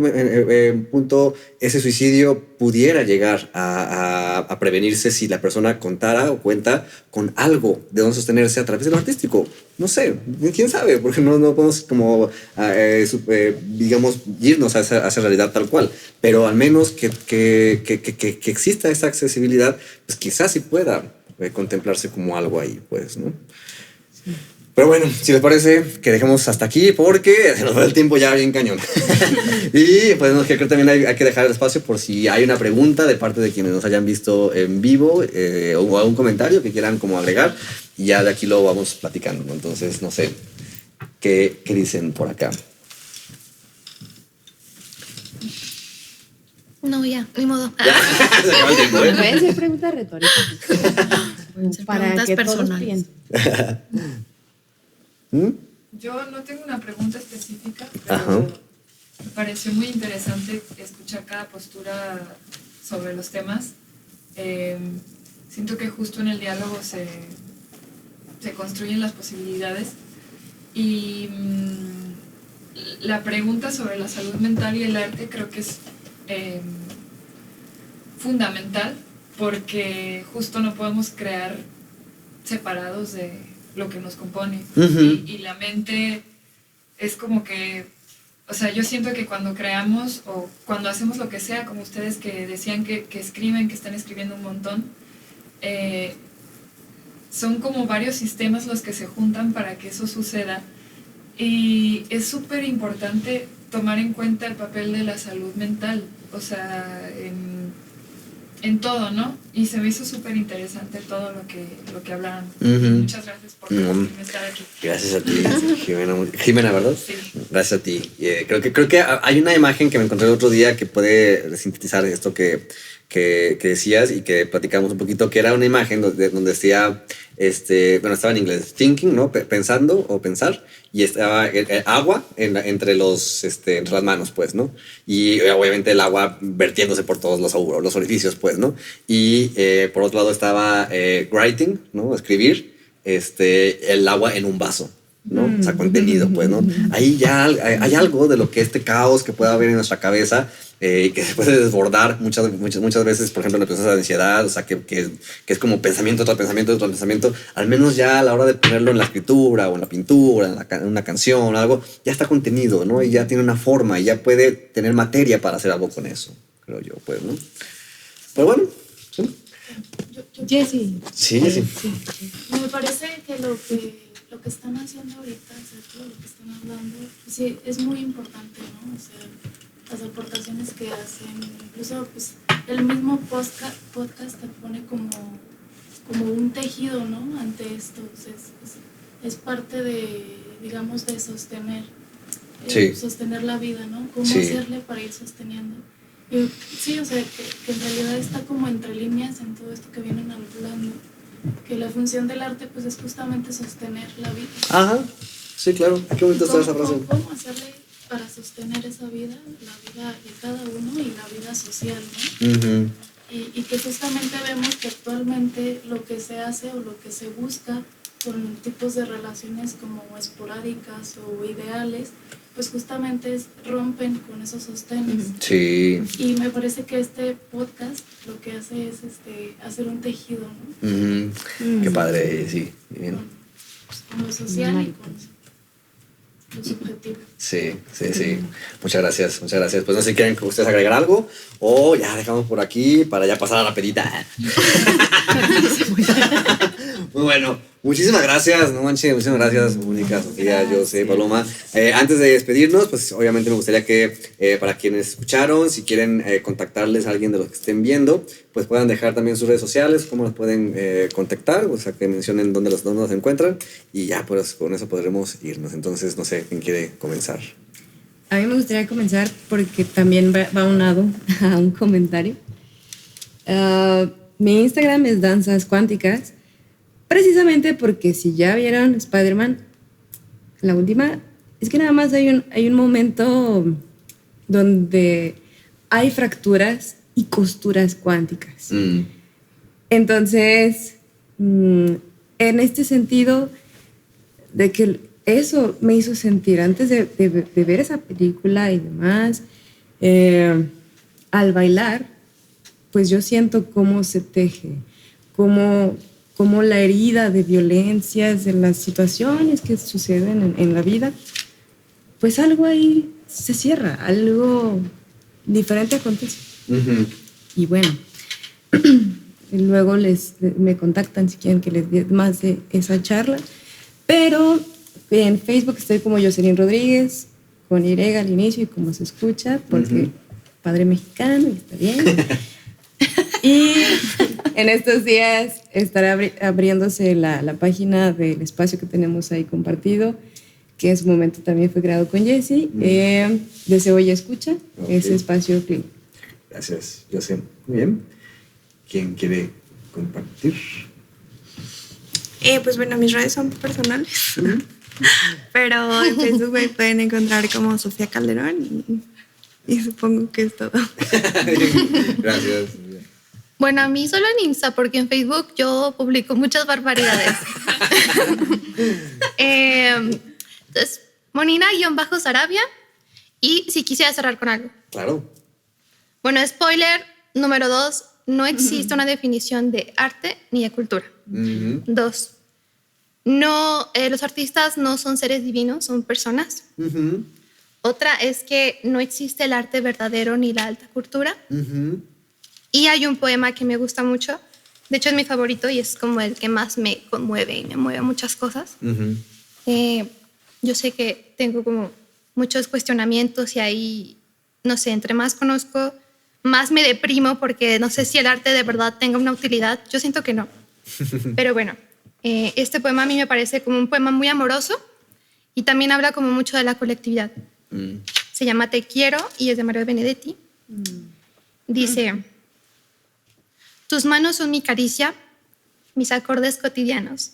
[SPEAKER 2] punto ese suicidio pudiera llegar a prevenirse si la persona contara o cuenta con algo de donde sostenerse a través de lo artístico. No sé, quién sabe, porque no podemos como, digamos, irnos a esa realidad tal cual, pero al menos que exista esa accesibilidad, pues quizás sí pueda contemplarse como algo ahí, pues, ¿no? Sí. Pero bueno, si les parece que dejemos hasta aquí porque se nos va el tiempo ya bien cañón. Y pues creo que también hay que dejar el espacio por si hay una pregunta de parte de quienes nos hayan visto en vivo o algún comentario que quieran como agregar y ya de aquí lo vamos platicando, ¿no? Entonces, no sé, ¿qué dicen por acá?
[SPEAKER 3] No, ya, ni modo.
[SPEAKER 2] Se acaba el tiempo, ¿eh?
[SPEAKER 4] Pueden ser preguntas retóricas. Para
[SPEAKER 6] preguntas
[SPEAKER 4] que
[SPEAKER 6] personales.
[SPEAKER 4] todos piensen.
[SPEAKER 8] Yo no tengo una pregunta específica, pero me pareció muy interesante escuchar cada postura sobre los temas. Siento que justo en el diálogo se construyen las posibilidades y la pregunta sobre la salud mental y el arte creo que es fundamental porque justo no podemos crear separados de lo que nos compone. Y la mente es como que, o sea, yo siento que cuando creamos o cuando hacemos lo que sea, como ustedes que decían que escriben, que están escribiendo un montón, son como varios sistemas los que se juntan para que eso suceda. Y es súper importante tomar en cuenta el papel de la salud mental, o sea, en todo, ¿no? Y se me hizo súper interesante todo lo que hablaron. Muchas gracias por permitirme estar aquí.
[SPEAKER 2] Gracias a ti, Jimena, ¿verdad?
[SPEAKER 8] Sí.
[SPEAKER 2] Gracias a ti. Creo que hay una imagen que me encontré el otro día que puede sintetizar esto que decías y que platicamos un poquito, que era una imagen donde decía, estaba en inglés, thinking, ¿no? Pensando o pensar, y estaba agua entre las manos, pues, ¿no? Y obviamente el agua vertiéndose por todos los orificios, pues, ¿no? Y por otro lado estaba writing, ¿no? Escribir, el agua en un vaso, ¿no? O sea, contenido, pues, ¿no? Ahí ya hay algo de lo que este caos que puede haber en nuestra cabeza y que se puede desbordar muchas veces, por ejemplo, en el proceso de ansiedad, o sea, que es como pensamiento tras pensamiento tras pensamiento, al menos ya a la hora de ponerlo en la escritura o en la pintura, en una canción o algo, ya está contenido, ¿no? Y ya tiene una forma y ya puede tener materia para hacer algo con eso, creo yo, pues, ¿no? Pero bueno, ¿sí?
[SPEAKER 7] Jessie.
[SPEAKER 2] Sí, Jessie.
[SPEAKER 9] Me parece que lo que están haciendo ahorita, o sea, todo lo que están hablando, pues sí, es muy importante, ¿no? O sea, las aportaciones que hacen, incluso pues el mismo podcast te pone como un tejido, ¿no? Ante esto, o sea, es parte de, digamos, de sostener, sostener la vida, ¿no? Cómo hacerle para ir sosteniendo. Y, sí, o sea, que en realidad está como entre líneas en todo esto que vienen hablando, que la función del arte pues es justamente sostener la vida.
[SPEAKER 2] Ajá, sí, claro. Qué bonita está esa frase.
[SPEAKER 9] ¿Cómo hacerle para sostener esa vida, la vida de cada uno y la vida social, ¿no?
[SPEAKER 2] Uh-huh.
[SPEAKER 9] Y que justamente vemos que actualmente lo que se hace o lo que se busca con tipos de relaciones como esporádicas o ideales, pues justamente rompen con esos sostenes.
[SPEAKER 2] Sí.
[SPEAKER 9] Y me parece que este podcast lo que hace es hacer un tejido, ¿no?
[SPEAKER 2] Uh-huh. Qué padre, sí. Bien.
[SPEAKER 9] Con lo social y con lo subjetivo.
[SPEAKER 2] Sí. Muchas gracias. Pues no sé si quieren que ustedes agregar algo o ya dejamos por aquí para ya pasar a la pedita. Muy bueno. Muchísimas gracias, no manches, muchísimas gracias, Mónica, Sofía, José, Paloma. Antes de despedirnos, pues obviamente me gustaría que para quienes escucharon, si quieren contactarles a alguien de los que estén viendo, pues puedan dejar también sus redes sociales, cómo los pueden contactar, o sea, que mencionen dónde los encuentran y ya pues con eso podremos irnos. Entonces, no sé, ¿quién quiere comenzar?
[SPEAKER 4] A mí me gustaría comenzar porque también va unado a un comentario. Mi Instagram es Danzas Cuánticas. Precisamente porque si ya vieron Spider-Man, la última, es que nada más hay un momento donde hay fracturas y costuras cuánticas. Entonces, en este sentido, de que eso me hizo sentir antes de ver esa película y demás, al bailar, pues yo siento cómo se teje, cómo la herida de violencias, de las situaciones que suceden en la vida, pues algo ahí se cierra, algo diferente acontece. Uh-huh. Y bueno, luego me contactan si quieren que les dé más de esa charla, pero en Facebook estoy como Jocelyn Rodríguez, con Y al inicio y como se escucha, porque padre mexicano y está bien. Y en estos días estará abriéndose la página del espacio que tenemos ahí compartido, que en su momento también fue creado con Jessie, de Cebolla Escucha, ese espacio clínico.
[SPEAKER 2] Gracias, José. Muy bien. ¿Quién quiere compartir?
[SPEAKER 5] Pues bueno, mis redes son personales, pero en Facebook me pueden encontrar como Sofía Calderón y supongo que es todo.
[SPEAKER 2] Gracias.
[SPEAKER 3] Bueno, a mí solo en Insta, porque en Facebook yo publico muchas barbaridades. Entonces, Monina-Sarabia. Y si quisiera cerrar con algo.
[SPEAKER 2] Claro.
[SPEAKER 3] Bueno, spoiler número 2. No existe una definición de arte ni de cultura. 2. No, los artistas no son seres divinos, son personas. Otra es que no existe el arte verdadero ni la alta cultura. Y hay un poema que me gusta mucho, de hecho es mi favorito y es como el que más me conmueve y me mueve muchas cosas. Yo sé que tengo como muchos cuestionamientos y ahí, no sé, entre más conozco, más me deprimo porque no sé si el arte de verdad tenga una utilidad. Yo siento que no. Pero bueno, este poema a mí me parece como un poema muy amoroso y también habla como mucho de la colectividad. Se llama Te quiero y es de Mario Benedetti. Dice: tus manos son mi caricia, mis acordes cotidianos.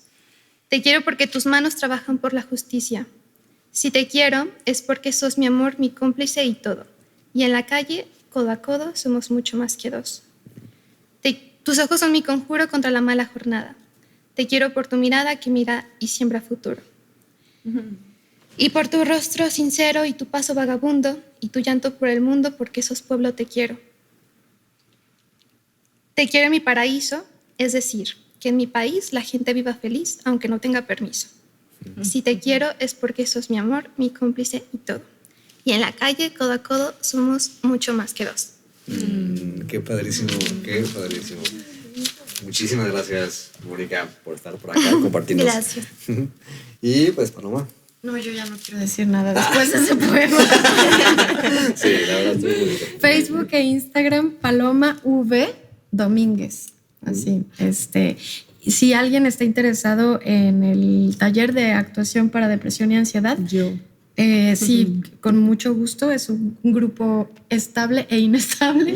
[SPEAKER 3] Te quiero porque tus manos trabajan por la justicia. Si te quiero es porque sos mi amor, mi cómplice y todo. Y en la calle, codo a codo, somos mucho más que dos. Tus ojos son mi conjuro contra la mala jornada. Te quiero por tu mirada que mira y siembra futuro. Y por tu rostro sincero y tu paso vagabundo y tu llanto por el mundo porque sos pueblo te quiero. Te quiero en mi paraíso, es decir, que en mi país la gente viva feliz aunque no tenga permiso. Si te quiero es porque sos mi amor, mi cómplice y todo. Y en la calle, codo a codo, somos mucho más que dos.
[SPEAKER 2] Qué padrísimo, qué padrísimo. Muchísimas gracias, Mónica, por estar por acá compartiendo.
[SPEAKER 3] Gracias.
[SPEAKER 2] Y pues, Paloma.
[SPEAKER 6] No, yo ya no quiero decir nada después de ese poema.
[SPEAKER 2] Sí, la verdad, estoy muy bonito.
[SPEAKER 6] Facebook e Instagram, Paloma V Domínguez. Así, si alguien está interesado en el taller de actuación para depresión y ansiedad, sí, con mucho gusto. Es un grupo estable e inestable.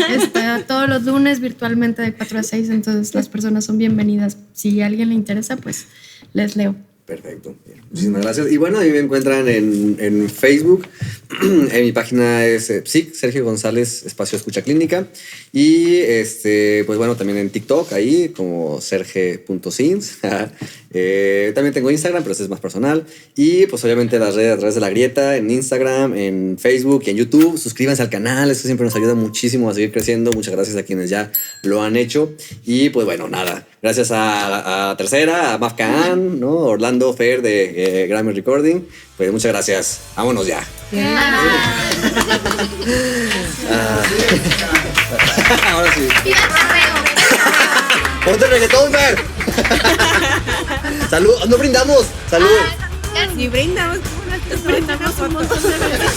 [SPEAKER 6] Está todos los lunes virtualmente de 4 a 6, entonces las personas son bienvenidas. Si a alguien le interesa, pues les leo.
[SPEAKER 2] Perfecto. Bien. Muchísimas gracias. Y bueno, a mí me encuentran en Facebook. En mi página es Psic, Sergio González, Espacio Escucha Clínica. Y pues bueno, también en TikTok, ahí como serge.sins. También tengo Instagram, pero ese es más personal. Y pues obviamente las redes a través de La Grieta, en Instagram, en Facebook y en YouTube. Suscríbanse al canal, eso siempre nos ayuda muchísimo a seguir creciendo. Muchas gracias a quienes ya lo han hecho. Y pues bueno, nada. Gracias a Tercera, a Mafkaan, ¿no? Orlando Fer de Grammy Recording. Pues muchas gracias. Vámonos ya. Ahora sí. ¡Ponte el reggaetón, Fer! ¡Salud! ¡No brindamos! ¡Salud!
[SPEAKER 5] Si brindamos, como las brindamos un montón de veces.